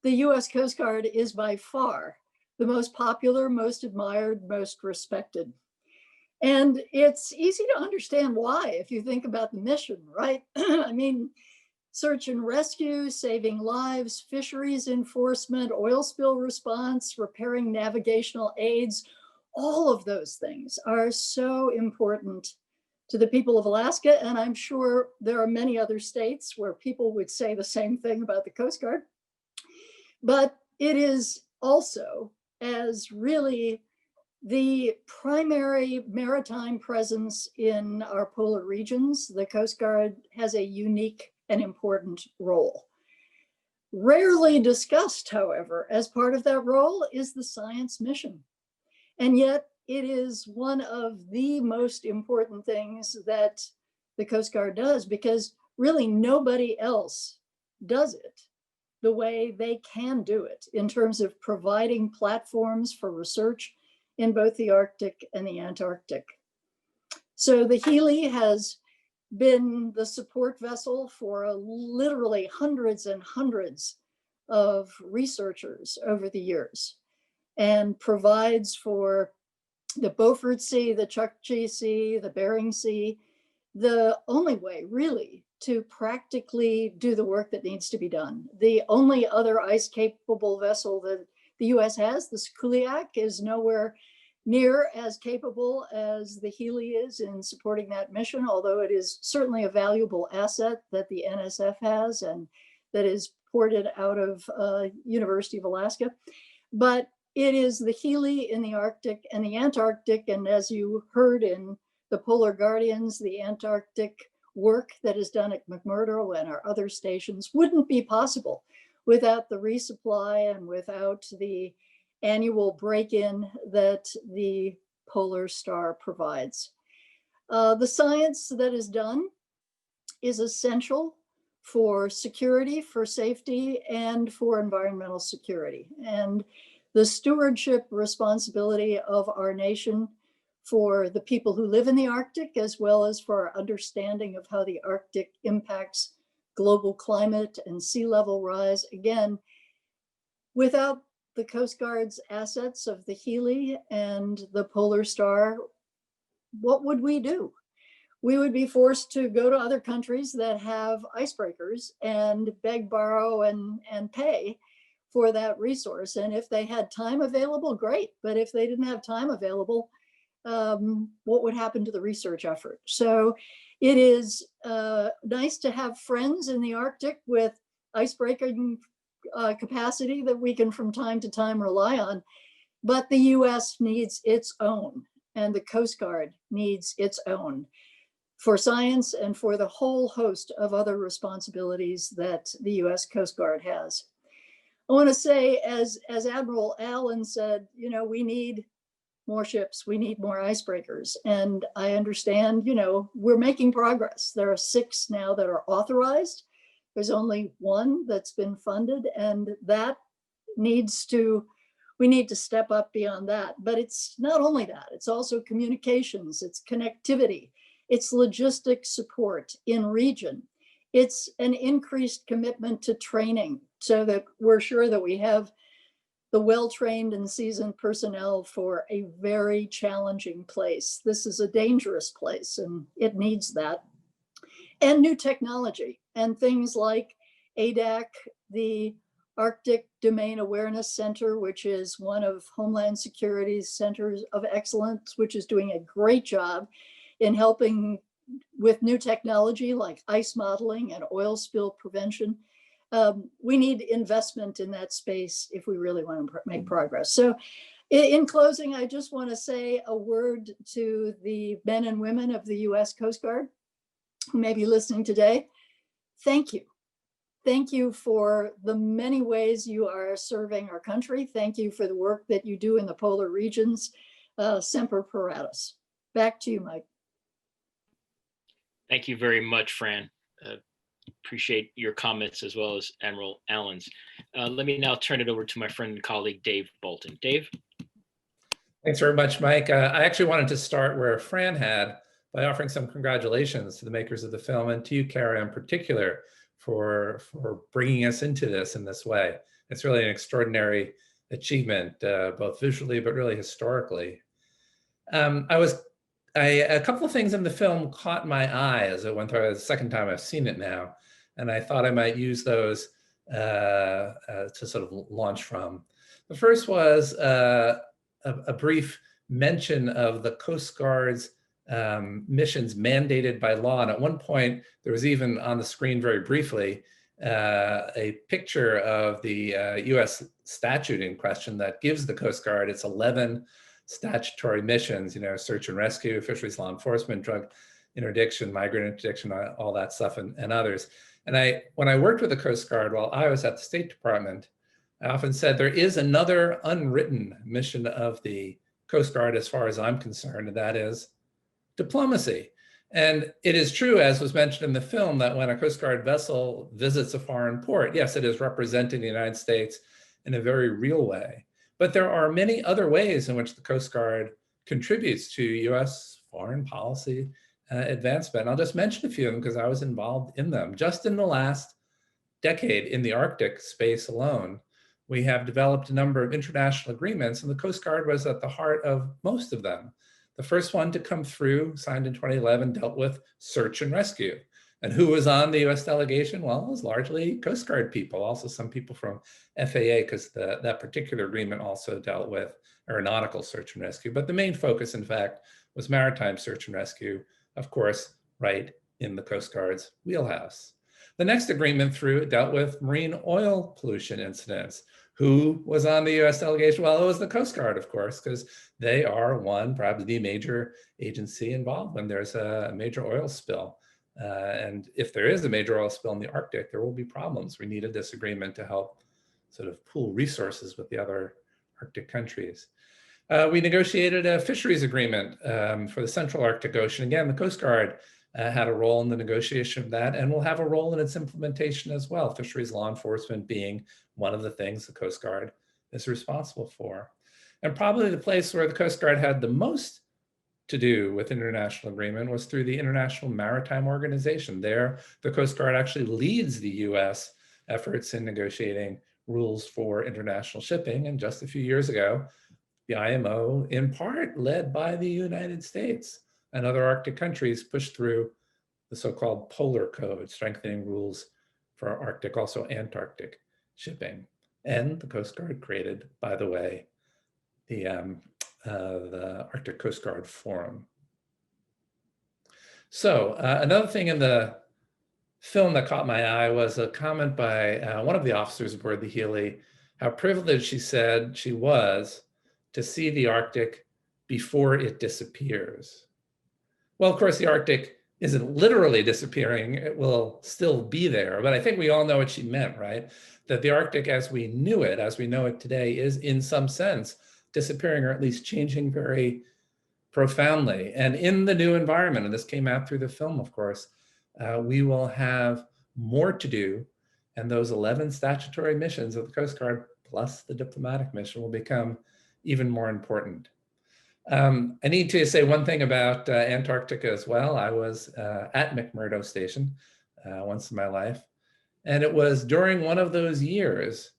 the U.S. Coast Guard is by far the most popular, most admired, most respected. And it's easy to understand why if you think about the mission, right? I mean, search and rescue, saving lives, fisheries enforcement, oil spill response, repairing navigational aids, all of those things are so important to the people of Alaska. And I'm sure there are many other states where people would say the same thing about the Coast Guard. But it is also, as really the primary maritime presence in our polar regions, the Coast Guard has a unique and important role. Rarely discussed, however, as part of that role is the science mission. And yet it is one of the most important things that the Coast Guard does, because really nobody else does it the way they can do it in terms of providing platforms for research in both the Arctic and the Antarctic. So the Healy has been the support vessel for literally hundreds and hundreds of researchers over the years, and provides for the Beaufort Sea, the Chukchi Sea, the Bering Sea, the only way really to practically do the work that needs to be done. The only other ice-capable vessel that the US has, the Kuliak, is nowhere near as capable as the Healy is in supporting that mission, although it is certainly a valuable asset that the NSF has and that is ported out of University of Alaska. But it is the Healy in the Arctic and the Antarctic, and as you heard in the Polar Guardians, the Antarctic work that is done at McMurdo and our other stations wouldn't be possible without the resupply and without the annual break-in that the Polar Star provides. The science that is done is essential for security, for safety, and for environmental security. And the stewardship responsibility of our nation for the people who live in the Arctic, as well as for our understanding of how the Arctic impacts global climate and sea level rise. Again, without the Coast Guard's assets of the Healy and the Polar Star, what would we do? We would be forced to go to other countries that have icebreakers and beg, borrow, and pay for that resource. And if they had time available, great. But if they didn't have time available, what would happen to the research effort? So it is nice to have friends in the Arctic with icebreaking capacity that we can from time to time rely on. But the US needs its own, and the Coast Guard needs its own for science and for the whole host of other responsibilities that the US Coast Guard has. I want to say, as Admiral Allen said, you know, we need more ships, we need more icebreakers. And I understand, you know, we're making progress. There are 6 now that are authorized. There's only 1 that's been funded, and that needs to, we need to step up beyond that. But it's not only that, it's also communications, it's connectivity, it's logistic support in region. It's an increased commitment to training so that we're sure that we have the well-trained and seasoned personnel for a very challenging place. This is a dangerous place and it needs that. And new technology and things like ADAC, the Arctic Domain Awareness Center, which is one of Homeland Security's centers of excellence, which is doing a great job in helping with new technology like ice modeling and oil spill prevention. We need investment in that space if we really want to make progress. So in closing, I just want to say a word to the men and women of the US Coast Guard who may be listening today. Thank you. Thank you for the many ways you are serving our country. Thank you for the work that you do in the polar regions. Semper Paratus. Back to you, Mike. Thank you very much, Fran. Appreciate your comments as well as Admiral Allen's. Let me now turn it over to my friend and colleague, Dave Bolton. Dave? Thanks very much, Mike. I actually wanted to start where Fran had by offering some congratulations to the makers of the film and to you, Kara, in particular, for bringing us into this in this way. It's really an extraordinary achievement, both visually, but really historically. A couple of things in the film caught my eye as it went through. The second time I've seen it now, and I thought I might use those to sort of launch from. The first was a brief mention of the Coast Guard's missions mandated by law. And at one point, there was even on the screen very briefly a picture of the US statute in question that gives the Coast Guard its 11 statutory missions, you know, search and rescue, fisheries law enforcement, drug interdiction, migrant interdiction, all that stuff, and others. And when I worked with the Coast Guard while I was at the State Department, I often said there is another unwritten mission of the Coast Guard as far as I'm concerned, and that is diplomacy. And it is true, as was mentioned in the film, that when a Coast Guard vessel visits a foreign port, yes, it is representing the United States in a very real way. But there are many other ways in which the Coast Guard contributes to US foreign policy advancement. I'll just mention a few of them because I was involved in them. Just in the last decade in the Arctic space alone, we have developed a number of international agreements, and the Coast Guard was at the heart of most of them. The first one to come through, signed in 2011, dealt with search and rescue. And who was on the US delegation? Well, it was largely Coast Guard people, also some people from FAA, because that particular agreement also dealt with aeronautical search and rescue. But the main focus, in fact, was maritime search and rescue, of course, right in the Coast Guard's wheelhouse. The next agreement through dealt with marine oil pollution incidents. Who was on the US delegation? Well, it was the Coast Guard, of course, because they are probably the major agency involved when there's a major oil spill. And if there is a major oil spill in the Arctic, there will be problems. We need a disagreement to help sort of pool resources with the other Arctic countries. We negotiated a fisheries agreement for the Central Arctic Ocean. Again, the Coast Guard had a role in the negotiation of that and will have a role in its implementation as well, fisheries law enforcement being one of the things the Coast Guard is responsible for. And probably the place where the Coast Guard had the most to do with international agreement was through the International Maritime Organization. There, the Coast Guard actually leads the US efforts in negotiating rules for international shipping. And just a few years ago, the IMO, in part led by the United States and other Arctic countries, pushed through the so-called Polar Code, strengthening rules for Arctic, also Antarctic shipping. And the Coast Guard created, by the way, the Arctic Coast Guard Forum. So another thing in the film that caught my eye was a comment by one of the officers aboard the Healy, how privileged she said she was to see the Arctic before it disappears. Well, of course, the Arctic isn't literally disappearing. It will still be there. But I think we all know what she meant, right? That the Arctic as we knew it, as we know it today, is in some sense disappearing, or at least changing very profoundly. And in the new environment, and this came out through the film, of course, we will have more to do. And those 11 statutory missions of the Coast Guard, plus the diplomatic mission, will become even more important. I need to say one thing about Antarctica as well. I was at McMurdo Station once in my life. And it was during one of those years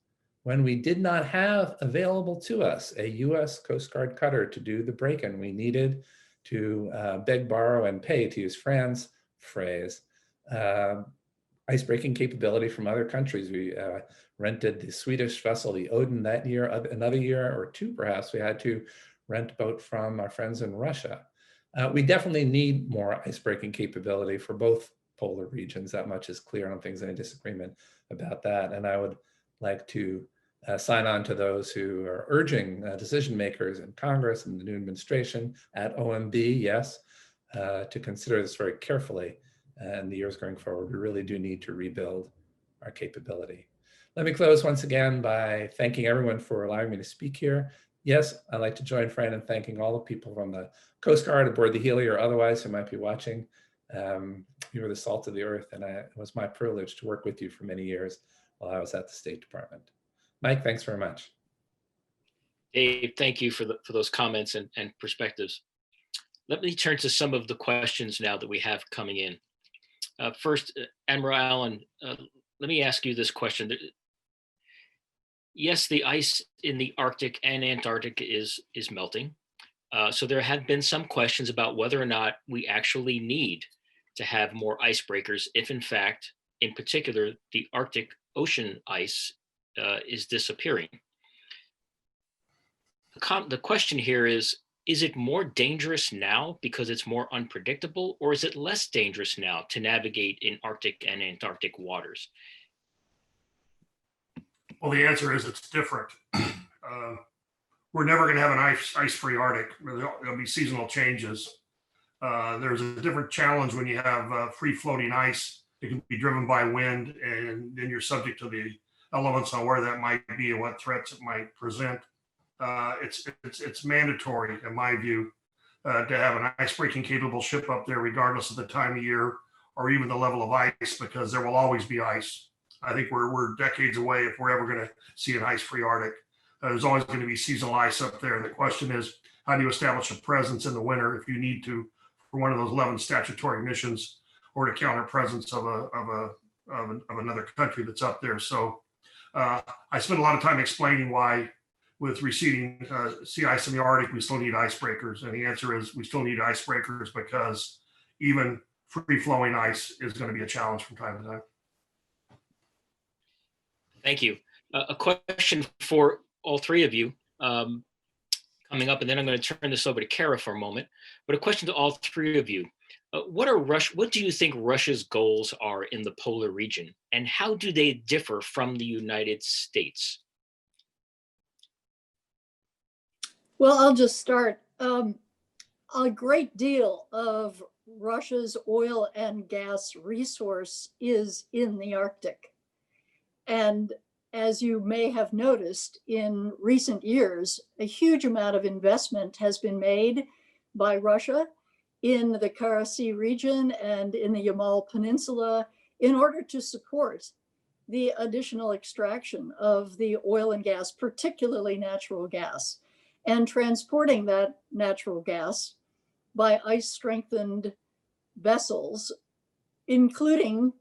when we did not have available to us a US Coast Guard cutter to do the break-in. We needed to beg, borrow, and pay, to use Fran's phrase, icebreaking capability from other countries. We rented the Swedish vessel, the Odin, that year. Another year or two, perhaps, we had to rent a boat from our friends in Russia. We definitely need more icebreaking capability for both polar regions. That much is clear. I don't think there's any disagreement about that. And I would like to sign on to those who are urging decision makers in Congress and the new administration at OMB, yes, to consider this very carefully in the years going forward. We really do need to rebuild our capability. Let me close once again by thanking everyone for allowing me to speak here. Yes, I'd like to join Fran in thanking all the people from the Coast Guard aboard the Healy or otherwise who might be watching. You were the salt of the earth, and it was my privilege to work with you for many years while I was at the State Department. Mike, thanks very much. Dave, thank you for those comments and perspectives. Let me turn to some of the questions now that we have coming in. First, Admiral Allen, let me ask you this question. Yes, the ice in the Arctic and Antarctic is melting. So there have been some questions about whether or not we actually need to have more icebreakers if, in fact, in particular, the Arctic Ocean ice is disappearing. The question here is it more dangerous now because it's more unpredictable, or is it less dangerous now to navigate in Arctic and Antarctic waters? Well, the answer is it's different. We're never going to have an ice-free Arctic. There'll be seasonal changes. There's a different challenge when you have free-floating ice. It can be driven by wind, and then you're subject to the elements on where that might be and what threats it might present. It's mandatory, in my view, to have an ice-breaking capable ship up there, regardless of the time of year or even the level of ice, because there will always be ice. I think we're decades away if we're ever going to see an ice-free Arctic. There's always going to be seasonal ice up there. And the question is, how do you establish a presence in the winter if you need to for one of those 11 statutory missions or to counter presence of another country that's up there? So I spent a lot of time explaining why with receding sea ice in the Arctic, we still need icebreakers. And the answer is we still need icebreakers because even free-flowing ice is going to be a challenge from time to time. Thank you. A question for all three of you coming up, and then I'm going to turn this over to Kara for a moment. But a question to all three of you. What do you think Russia's goals are in the polar region, and how do they differ from the United States? Well, I'll just start. A great deal of Russia's oil and gas resource is in the Arctic. And as you may have noticed, in recent years, a huge amount of investment has been made by Russia in the Kara Sea region and in the Yamal Peninsula in order to support the additional extraction of the oil and gas, particularly natural gas, and transporting that natural gas by ice-strengthened vessels, including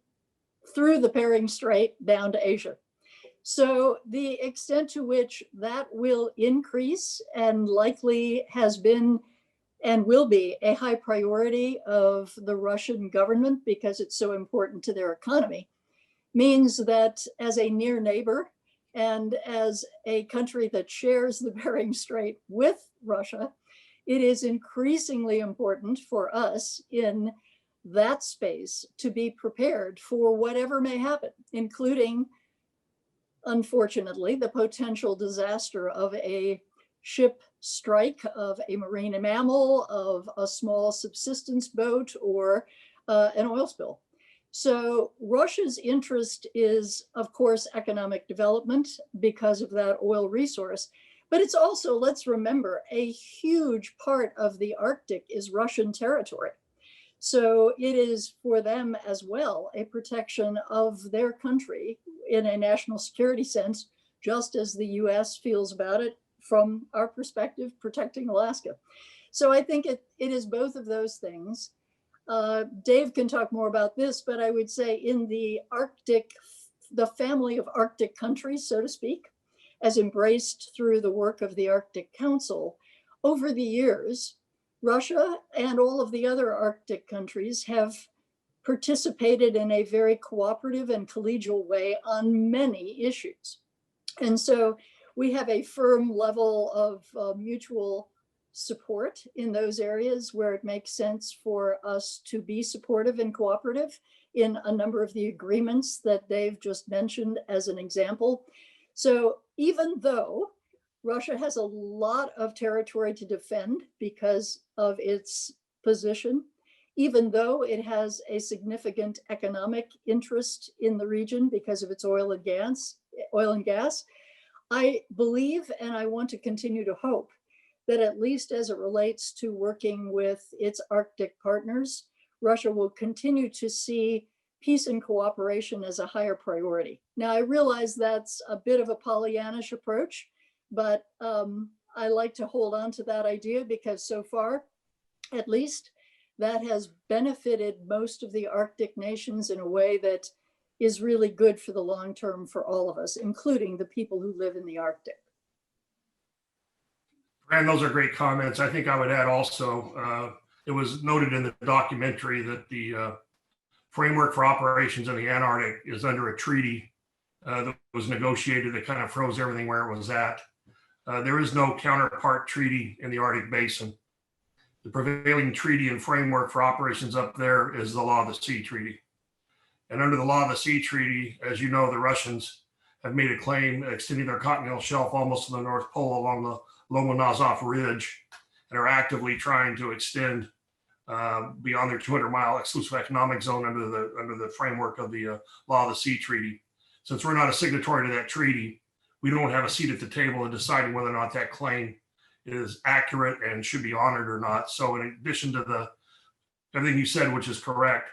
through the Bering Strait down to Asia. So the extent to which that will increase and likely has been and will be a high priority of the Russian government because it's so important to their economy means that as a near neighbor And as a country that shares the Bering Strait with Russia, it is increasingly important for us in that space to be prepared for whatever may happen, including, unfortunately, the potential disaster of a ship strike, of a marine mammal, of a small subsistence boat, or an oil spill. So Russia's interest is, of course, economic development because of that oil resource. But it's also, let's remember, a huge part of the Arctic is Russian territory. So it is for them as well a protection of their country in a national security sense, just as the US feels about it from our perspective, protecting Alaska. So I think it is both of those things. Dave can talk more about this, but I would say in the Arctic, the family of Arctic countries, so to speak, as embraced through the work of the Arctic Council, over the years, Russia and all of the other Arctic countries have participated in a very cooperative and collegial way on many issues. And so we have a firm level of mutual support in those areas where it makes sense for us to be supportive and cooperative in a number of the agreements that Dave just mentioned as an example. So even though Russia has a lot of territory to defend because of its position, even though it has a significant economic interest in the region because of its oil and gas, I believe, and I want to continue to hope, that at least as it relates to working with its Arctic partners, Russia will continue to see peace and cooperation as a higher priority. Now, I realize that's a bit of a Pollyannish approach, but I like to hold on to that idea because so far, at least, that has benefited most of the Arctic nations in a way that is really good for the long term for all of us, including the people who live in the Arctic. And those are great comments. I think I would add also, it was noted in the documentary that the framework for operations in the Antarctic is under a treaty that was negotiated that kind of froze everything where it was at. There is no counterpart treaty in the Arctic Basin. The prevailing treaty and framework for operations up there is the Law of the Sea Treaty. And under the Law of the Sea Treaty, as you know, the Russians have made a claim extending their continental shelf almost to the North Pole along the Lomonosov Ridge and are actively trying to extend beyond their 200-mile exclusive economic zone under the framework of the Law of the Sea Treaty. Since we're not a signatory to that treaty, we don't have a seat at the table in deciding whether or not that claim is accurate and should be honored or not. So in addition to everything you said, which is correct,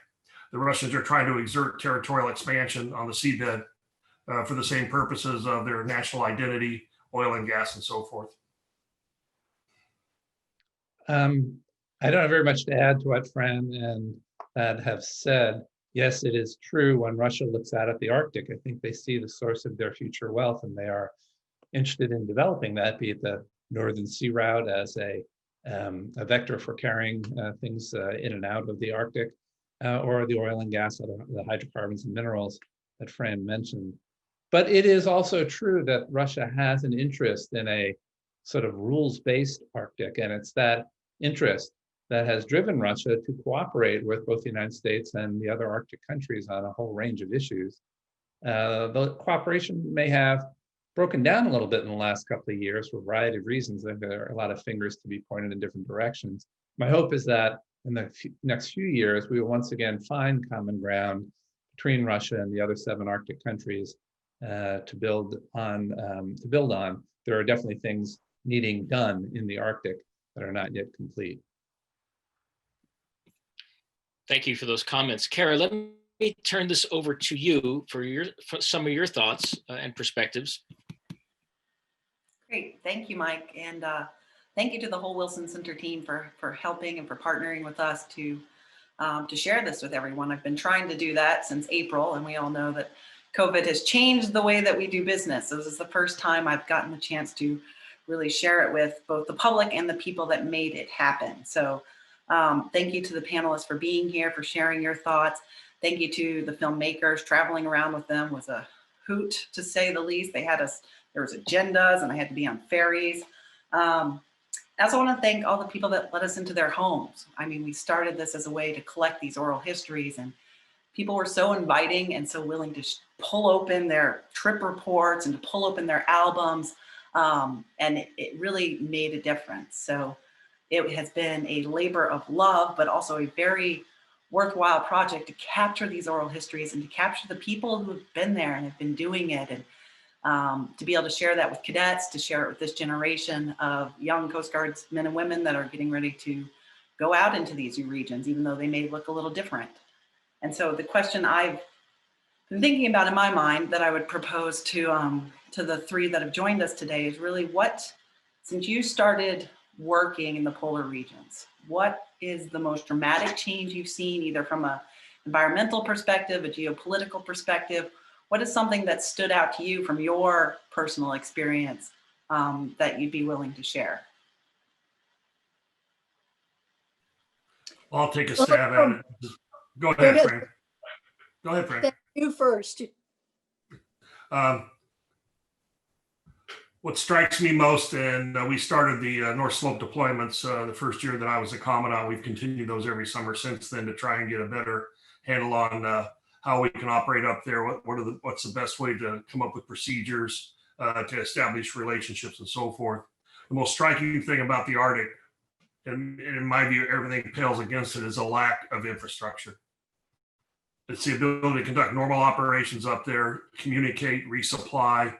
the Russians are trying to exert territorial expansion on the seabed for the same purposes of their national identity, oil and gas, and so forth. I don't have very much to add to what Fran and Thad have said. Yes, it is true when Russia looks out at the Arctic, I think they see the source of their future wealth and they are interested in developing that, be it the Northern Sea Route as a vector for carrying things in and out of the Arctic, or the oil and gas, the hydrocarbons and minerals that Fran mentioned. But it is also true that Russia has an interest in a sort of rules-based Arctic, and it's that interest that has driven Russia to cooperate with both the United States and the other Arctic countries on a whole range of issues. The cooperation may have broken down a little bit in the last couple of years for a variety of reasons. There are a lot of fingers to be pointed in different directions. My hope is that in the next few years, we will once again find common ground between Russia and the other 7 Arctic countries to build on. There are definitely things needing done in the Arctic that are not yet complete. Thank you for those comments. Kara, let me turn this over to you for some of your thoughts and perspectives. Great, thank you, Mike. And thank you to the whole Wilson Center team for helping and for partnering with us to share this with everyone. I've been trying to do that since April, and we all know that COVID has changed the way that we do business. This is the first time I've gotten the chance to really share it with both the public and the people that made it happen. So thank you to the panelists for being here, for sharing your thoughts. Thank you to the filmmakers. Traveling around with them was a hoot, to say the least. They had us, there was agendas, and I had to be on ferries. I also want to thank all the people that let us into their homes. I mean, we started this as a way to collect these oral histories, and people were so inviting and so willing to pull open their trip reports and to pull open their albums. And it really made a difference. So it has been a labor of love, but also a very worthwhile project to capture these oral histories and to capture the people who have been there and have been doing it. And to be able to share that with cadets, to share it with this generation of young Coast Guards men and women that are getting ready to go out into these new regions, even though they may look a little different. And so the question I've been thinking about in my mind that I would propose to the three that have joined us today is really what, since you started working in the polar regions, what is the most dramatic change you've seen, either from an environmental perspective, a geopolitical perspective? What is something that stood out to you from your personal experience that you'd be willing to share? I'll take a stab at it. Go ahead, Fran. Go ahead, Fran. You first. What strikes me most, and we started the North Slope deployments the first year that I was a Commandant. We've continued those every summer since then to try and get a better handle on how we can operate up there. What's the best way to come up with procedures to establish relationships and so forth. The most striking thing about the Arctic, and in my view, everything pales against it, is a lack of infrastructure. It's the ability to conduct normal operations up there, communicate, resupply,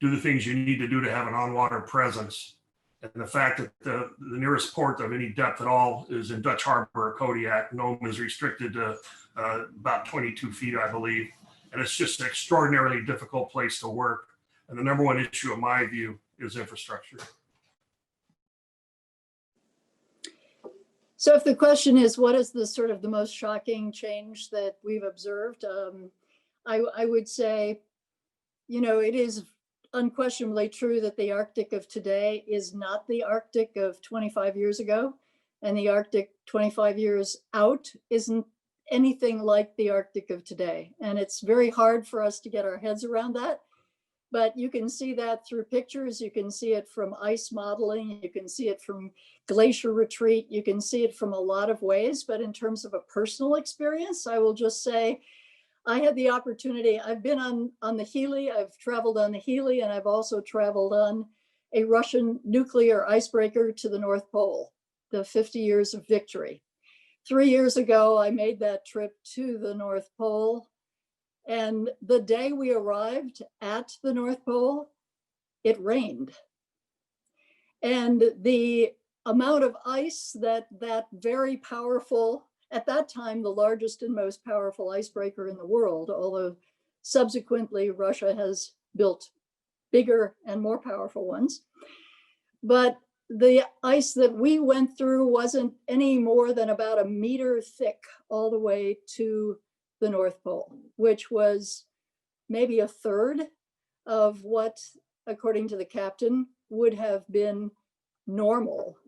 do the things you need to do to have an on-water presence. And the fact that the nearest port of any depth at all is in Dutch Harbor or Kodiak. Nome is restricted to about 22 feet, I believe. And it's just an extraordinarily difficult place to work. And the number one issue, in my view, is infrastructure. So if the question is, what is the sort of the most shocking change that we've observed? I would say, you know, it is unquestionably true that the Arctic of today is not the Arctic of 25 years ago. And the Arctic 25 years out isn't anything like the Arctic of today. And it's very hard for us to get our heads around that. But you can see that through pictures. You can see it from ice modeling. You can see it from glacier retreat. You can see it from a lot of ways. But in terms of a personal experience, I will just say, I had the opportunity, I've been on the Healy, I've traveled on the Healy, and I've also traveled on a Russian nuclear icebreaker to the North Pole, the 50 years of victory. 3 years ago, I made that trip to the North Pole. And the day we arrived at the North Pole, it rained. And the amount of ice that very powerful, at that time, the largest and most powerful icebreaker in the world, although subsequently Russia has built bigger and more powerful ones. But the ice that we went through wasn't any more than about 1 meter thick all the way to the North Pole, which was maybe a third of what, according to the captain, would have been normal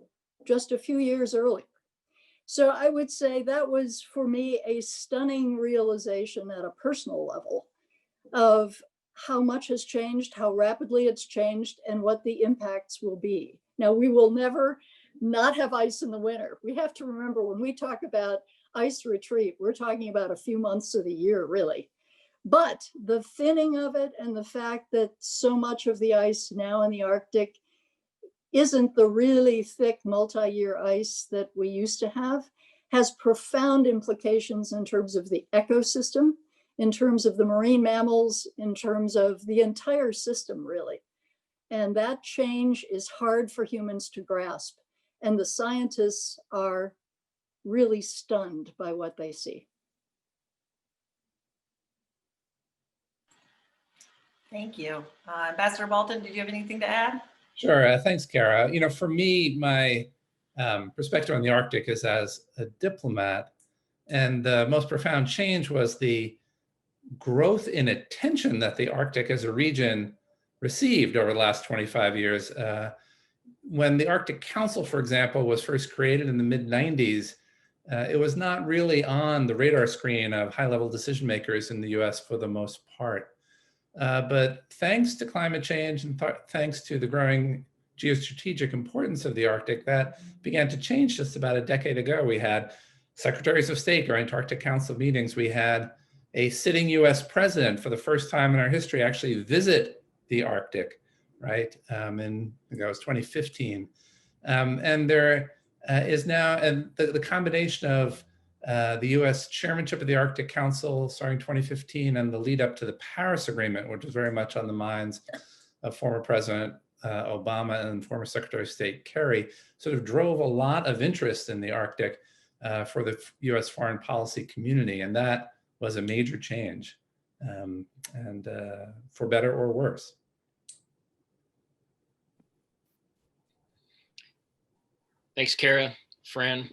just a few years earlier. So I would say that was, for me, a stunning realization at a personal level of how much has changed, how rapidly it's changed, and what the impacts will be. Now, we will never not have ice in the winter. We have to remember, when we talk about ice retreat, we're talking about a few months of the year, really. But the thinning of it and the fact that so much of the ice now in the Arctic isn't the really thick multi-year ice that we used to have, has profound implications in terms of the ecosystem, in terms of the marine mammals, in terms of the entire system, really. And that change is hard for humans to grasp. And the scientists are really stunned by what they see. Thank you. Ambassador Bolton, did you have anything to add? Sure, thanks, Kara. You know, for me, my perspective on the Arctic is as a diplomat, and the most profound change was the growth in attention that the Arctic as a region received over the last 25 years. When the Arctic Council, for example, was first created in the mid-90s, it was not really on the radar screen of high-level decision makers in the US for the most part. But thanks to climate change and thanks to the growing geostrategic importance of the Arctic, that began to change just about a decade ago. We had secretaries of state going to Arctic Council meetings. We had a sitting US president for the first time in our history actually visit the Arctic, right? In, I think that was 2015. And there is now, and the combination of the US chairmanship of the Arctic Council starting 2015 and the lead up to the Paris Agreement, which was very much on the minds of former President Obama and former Secretary of State Kerry, sort of drove a lot of interest in the Arctic for the US foreign policy community. And that was a major change, and for better or worse. Thanks, Kara, Fran,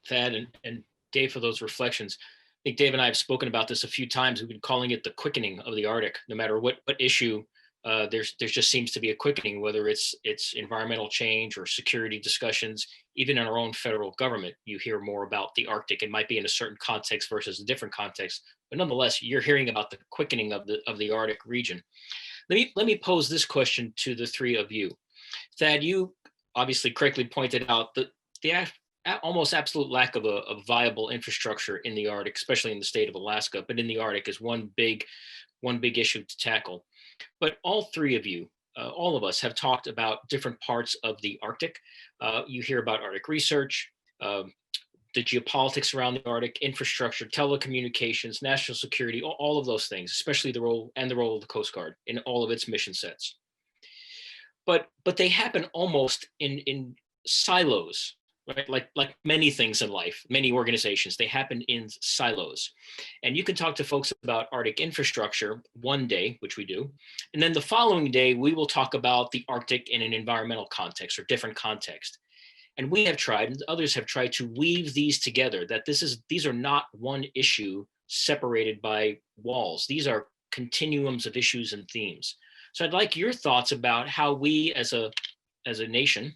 Thad, and Dave for those reflections. I think Dave and I have spoken about this a few times. We've been calling it the quickening of the Arctic. No matter what issue, there just seems to be a quickening, whether it's environmental change or security discussions. Even in our own federal government, you hear more about the Arctic. It might be in a certain context versus a different context, but nonetheless, you're hearing about the quickening of the Arctic region. Let me pose this question to the three of you. Thad, you obviously correctly pointed out the almost absolute lack of a viable infrastructure in the Arctic, especially in the state of Alaska, but in the Arctic is one big issue to tackle. But all three of you, all of us have talked about different parts of the Arctic. You hear about Arctic research, the geopolitics around the Arctic, infrastructure, telecommunications, national security, all of those things, especially the role of the Coast Guard in all of its mission sets. But they happen almost in silos, right? Like many things in life, many organizations, they happen in silos. And you can talk to folks about Arctic infrastructure one day, which we do. And then the following day, we will talk about the Arctic in an environmental context or different context. And we have tried, and others have tried to weave these together, that these are not one issue separated by walls. These are continuums of issues and themes. So I'd like your thoughts about how we as a nation,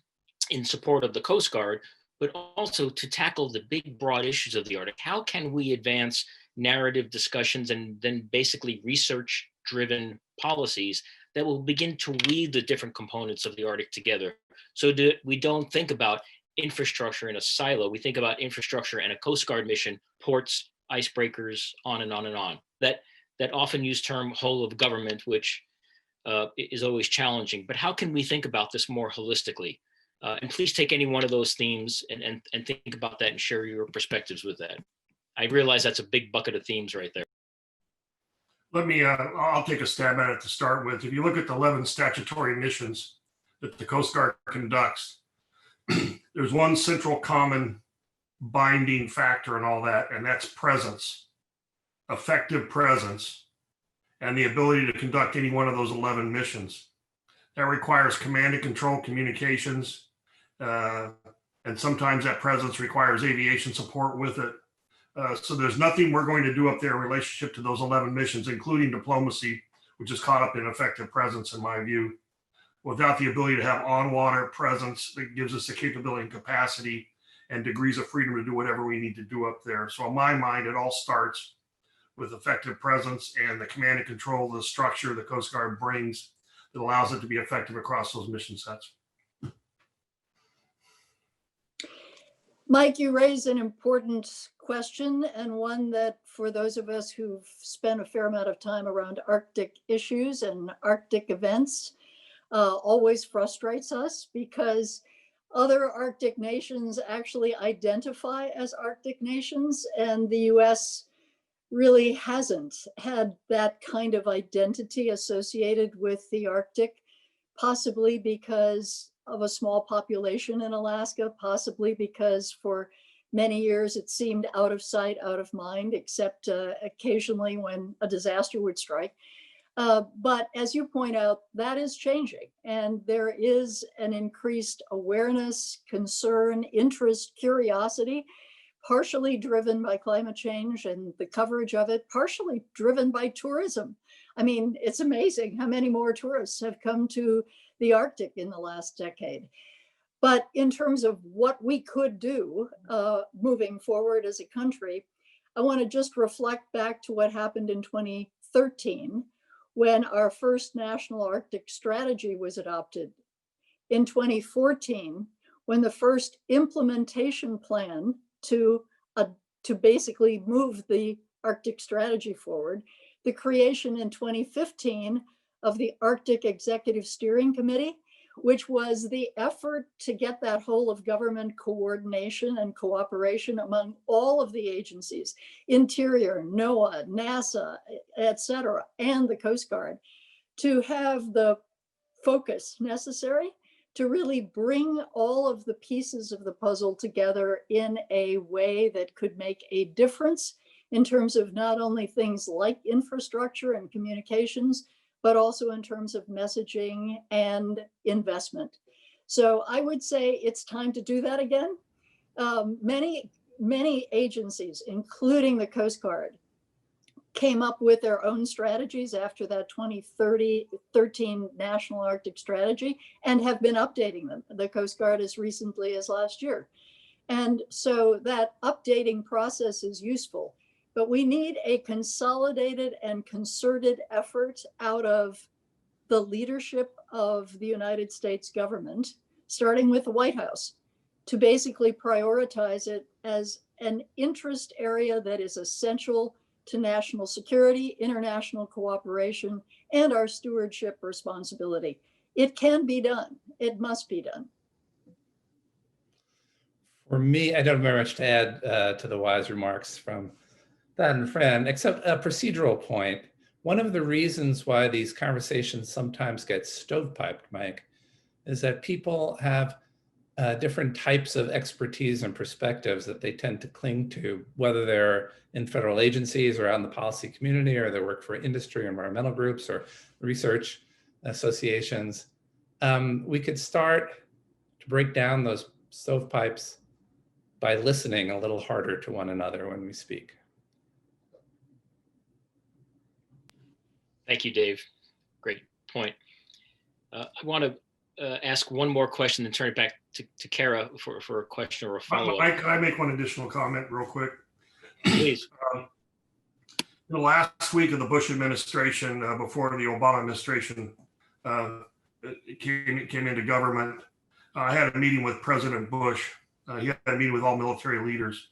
in support of the Coast Guard, but also to tackle the big, broad issues of the Arctic. How can we advance narrative discussions and then basically research-driven policies that will begin to weave the different components of the Arctic together, so that we don't think about infrastructure in a silo. We think about infrastructure and a Coast Guard mission, ports, icebreakers, on and on and on. That often used term whole of government, which is always challenging. But how can we think about this more holistically? And please take any one of those themes and think about that and share your perspectives with that. I realize that's a big bucket of themes right there. Let me, I'll take a stab at it to start with. If you look at the 11 statutory missions that the Coast Guard conducts, there's one central common binding factor in all that, and that's presence, effective presence, and the ability to conduct any one of those 11 missions. That requires command and control communications, and sometimes that presence requires aviation support with it. So there's nothing we're going to do up there in relationship to those 11 missions, including diplomacy, which is caught up in effective presence, in my view, without the ability to have on-water presence that gives us the capability and capacity and degrees of freedom to do whatever we need to do up there. So in my mind, it all starts with effective presence and the command and control, the structure the Coast Guard brings that allows it to be effective across those mission sets. Mike, you raise an important question, and one that for those of us who've spent a fair amount of time around Arctic issues and Arctic events always frustrates us, because other Arctic nations actually identify as Arctic nations, and the US really hasn't had that kind of identity associated with the Arctic, possibly because of a small population in Alaska, possibly because for many years it seemed out of sight, out of mind, except occasionally when a disaster would strike. But as you point out, that is changing, and there is an increased awareness, concern, interest, curiosity, partially driven by climate change and the coverage of it, partially driven by tourism. I mean, it's amazing how many more tourists have come to the Arctic in the last decade. But in terms of what we could do moving forward as a country, I want to just reflect back to what happened in 2013, when our first national Arctic strategy was adopted. In 2014, when the first implementation plan to basically move the Arctic strategy forward, the creation in 2015 of the Arctic Executive Steering Committee, which was the effort to get that whole of government coordination and cooperation among all of the agencies, Interior, NOAA, NASA, et cetera, and the Coast Guard, to have the focus necessary to really bring all of the pieces of the puzzle together in a way that could make a difference in terms of not only things like infrastructure and communications, but also in terms of messaging and investment. So I would say it's time to do that again. Many agencies, including the Coast Guard, came up with their own strategies after that 2013 National Arctic Strategy and have been updating them. The Coast Guard as recently as last year. And so that updating process is useful, but we need a consolidated and concerted effort out of the leadership of the United States government, starting with the White House, to basically prioritize it as an interest area that is essential to national security, international cooperation, and our stewardship responsibility. It can be done. It must be done. For me, I don't have very much to add to the wise remarks from Thad and Fran, except a procedural point. One of the reasons why these conversations sometimes get stovepiped, Mike, is that people have different types of expertise and perspectives that they tend to cling to, whether they're in federal agencies or out in the policy community, or they work for industry or environmental groups or research associations. We could start to break down those stovepipes by listening a little harder to one another when we speak. Thank you, Dave. Great point. I want to ask one more question and turn it back to Kara for a question or a follow-up. Mike, can I make one additional comment real quick? Please. The last week of the Bush administration, before the Obama administration came into government, I had a meeting with President Bush. He had a meeting with all military leaders.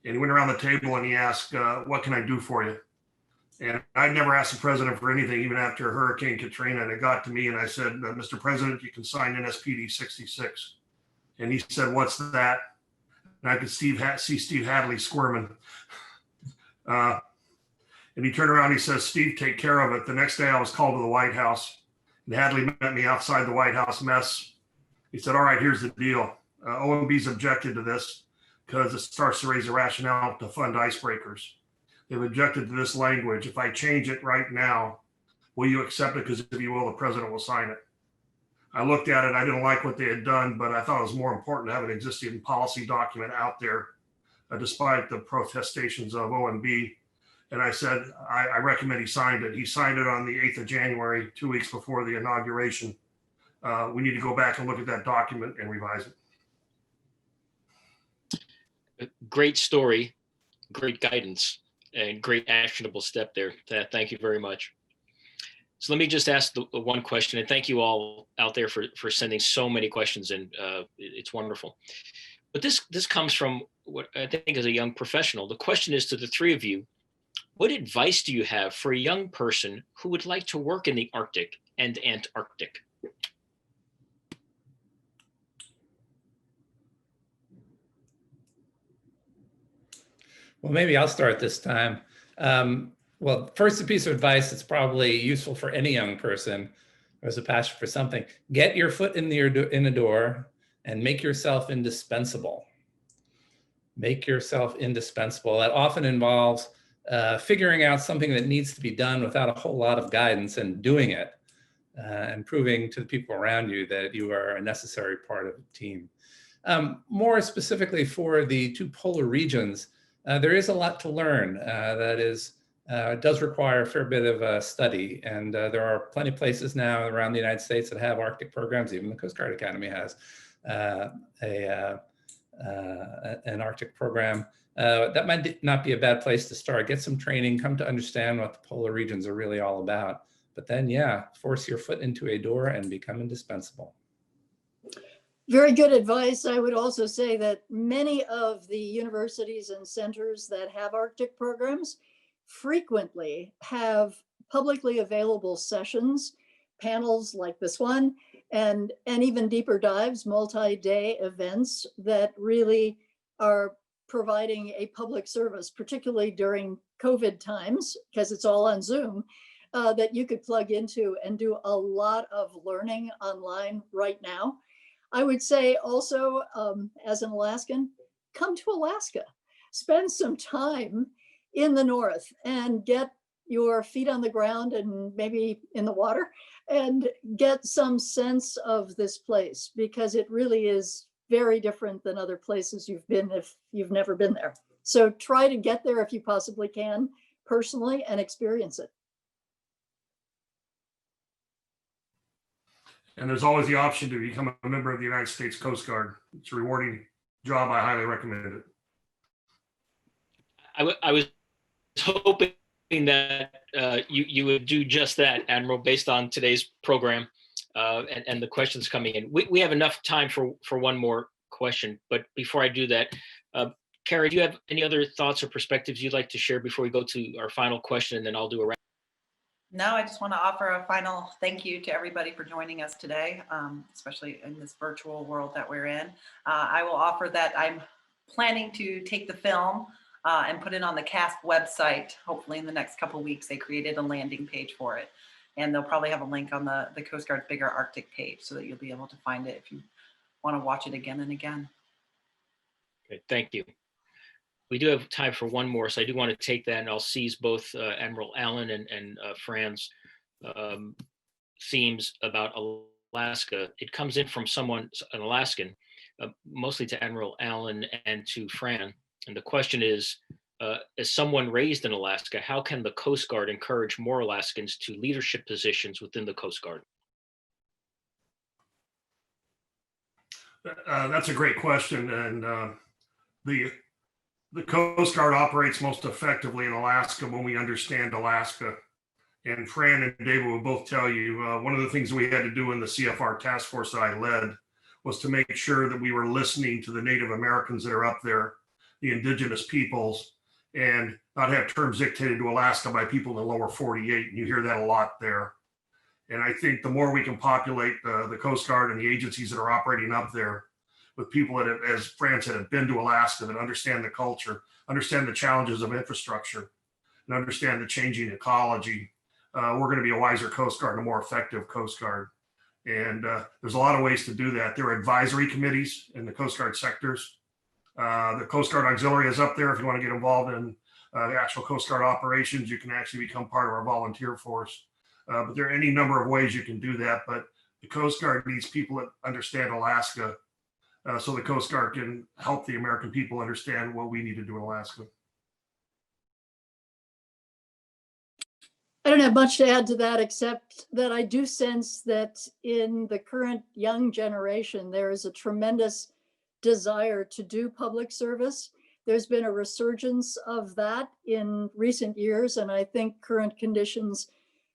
And he went around the table and he asked, what can I do for you? And I'd never asked the president for anything, even after Hurricane Katrina. And it got to me and I said, Mr. President, you can sign NSPD 66. And he said, what's that? And I could see Steve Hadley squirming. And he turned around and he says, Steve, take care of it. The next day I was called to the White House. And Hadley met me outside the White House mess. He said, all right, here's the deal. OMB's objected to this because it starts to raise the rationale to fund icebreakers. They've objected to this language. If I change it right now, will you accept it? Because if you will, the president will sign it. I looked at it. I didn't like what they had done, but I thought it was more important to have an existing policy document out there, despite the protestations of OMB. And I said, I recommend he signed it. He signed it on the 8th of January, 2 weeks before the inauguration. We need to go back and look at that document and revise it. Great story, great guidance, and great actionable step there. Thank you very much. So let me just ask the one question, and thank you all out there for sending so many questions in. It's wonderful. But this comes from what I think is a young professional. The question is to the three of you, what advice do you have for a young person who would like to work in the Arctic and Antarctic? Well, maybe I'll start this time. Well, first, a piece of advice that's probably useful for any young person who has a passion for something. Get your foot in the door and make yourself indispensable. Make yourself indispensable. That often involves figuring out something that needs to be done without a whole lot of guidance and doing it and proving to the people around you that you are a necessary part of the team. More specifically for the two polar regions, there is a lot to learn that does require a fair bit of study. And there are plenty of places now around the United States that have Arctic programs. Even the Coast Guard Academy has an Arctic program. that might not be a bad place to start. Get some training, come to understand what the polar regions are really all about. But then, yeah, force your foot into a door and become indispensable. Very good advice. I would also say that many of the universities and centers that have Arctic programs frequently have publicly available sessions, panels like this one, and even deeper dives, multi-day events that really are providing a public service, particularly during COVID times, because it's all on Zoom, that you could plug into and do a lot of learning online right now. I would say also, as an Alaskan, come to Alaska, spend some time in the north and get your feet on the ground and maybe in the water and get some sense of this place, because it really is very different than other places you've been if you've never been there. So try to get there if you possibly can personally and experience it. And there's always the option to become a member of the United States Coast Guard. It's a rewarding job. I highly recommend it. I was hoping that you would do just that, Admiral, based on today's program and the questions coming in. We have enough time for one more question, but before I do that, Kara, do you have any other thoughts or perspectives you'd like to share before we go to our final question, and then I'll do a wrap? No, I just want to offer a final thank you to everybody for joining us today, especially in this virtual world that we're in. I will offer that I'm planning to take the film and put it on the CASP website. Hopefully in the next couple of weeks. They created a landing page for it, and they'll probably have a link on the Coast Guard's Bigger Arctic page so that you'll be able to find it if you want to watch it again and again. Okay, thank you. We do have time for one more, so I do want to take that, and I'll seize both Admiral Allen and Fran's themes about Alaska. It comes in from someone, an Alaskan, mostly to Admiral Allen and to Fran. And the question is, as someone raised in Alaska, how can the Coast Guard encourage more Alaskans to leadership positions within the Coast Guard? That's a great question. And the Coast Guard operates most effectively in Alaska when we understand Alaska. And Fran and David will both tell you, one of the things we had to do in the CFR task force that I led was to make sure that we were listening to the Native Americans that are up there, the indigenous peoples, and not have terms dictated to Alaska by people in the lower 48. And you hear that a lot there. And I think the more we can populate the Coast Guard and the agencies that are operating up there with people that have, as Fran said, have been to Alaska, that understand the culture, understand the challenges of infrastructure, and understand the changing ecology, we're going to be a wiser Coast Guard and a more effective Coast Guard. And there's a lot of ways to do that. There are advisory committees in the Coast Guard sectors. The Coast Guard Auxiliary is up there. If you want to get involved in the actual Coast Guard operations, you can actually become part of our volunteer force. But there are any number of ways you can do that. But the Coast Guard needs people that understand Alaska, so the Coast Guard can help the American people understand what we need to do in Alaska. I don't have much to add to that, except that I do sense that in the current young generation, there is a tremendous desire to do public service. There's been a resurgence of that in recent years, and I think current conditions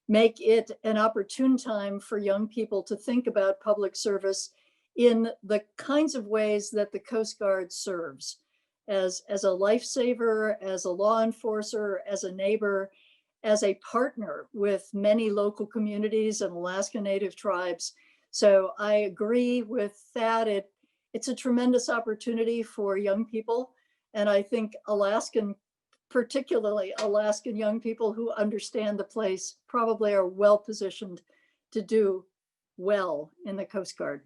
make it an opportune time for young people to think about public service in the kinds of ways that the Coast Guard serves, as a lifesaver, as a law enforcer, as a neighbor, as a partner with many local communities and Alaska Native tribes. So I agree with Thad. It's a tremendous opportunity for young people. And I think particularly Alaskan young people who understand the place probably are well positioned to do well in the Coast Guard.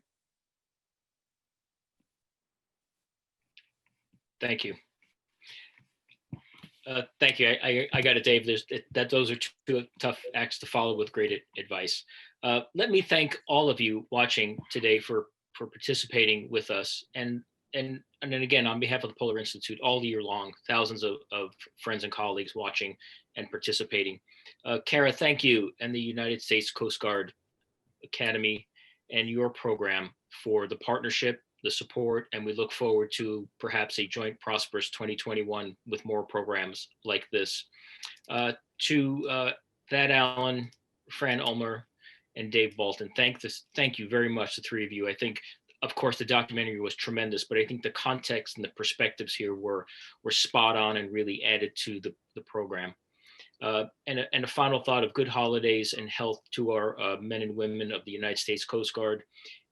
Thank you. Thank you. I got it, Dave. Those are two tough acts to follow with great advice. Let me thank all of you watching today for participating with us, and then again, on behalf of the Polar Institute, all year long, thousands of friends and colleagues watching and participating. Kara, thank you, and the United States Coast Guard Academy and your program for the partnership the support, and we look forward to perhaps a joint prosperous 2021 with more programs like this. To Thad Allen, Fran Ulmer, and Dave Bolton, thank you very much, the three of you. I think, of course, the documentary was tremendous, but I think the context and the perspectives here were spot on and really added to the program. And a final thought of good holidays and health to our men and women of the United States Coast Guard.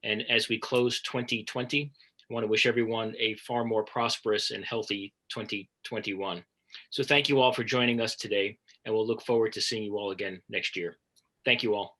And as we close 2020, I want to wish everyone a far more prosperous and healthy 2021. So thank you all for joining us today, and we'll look forward to seeing you all again next year. Thank you all.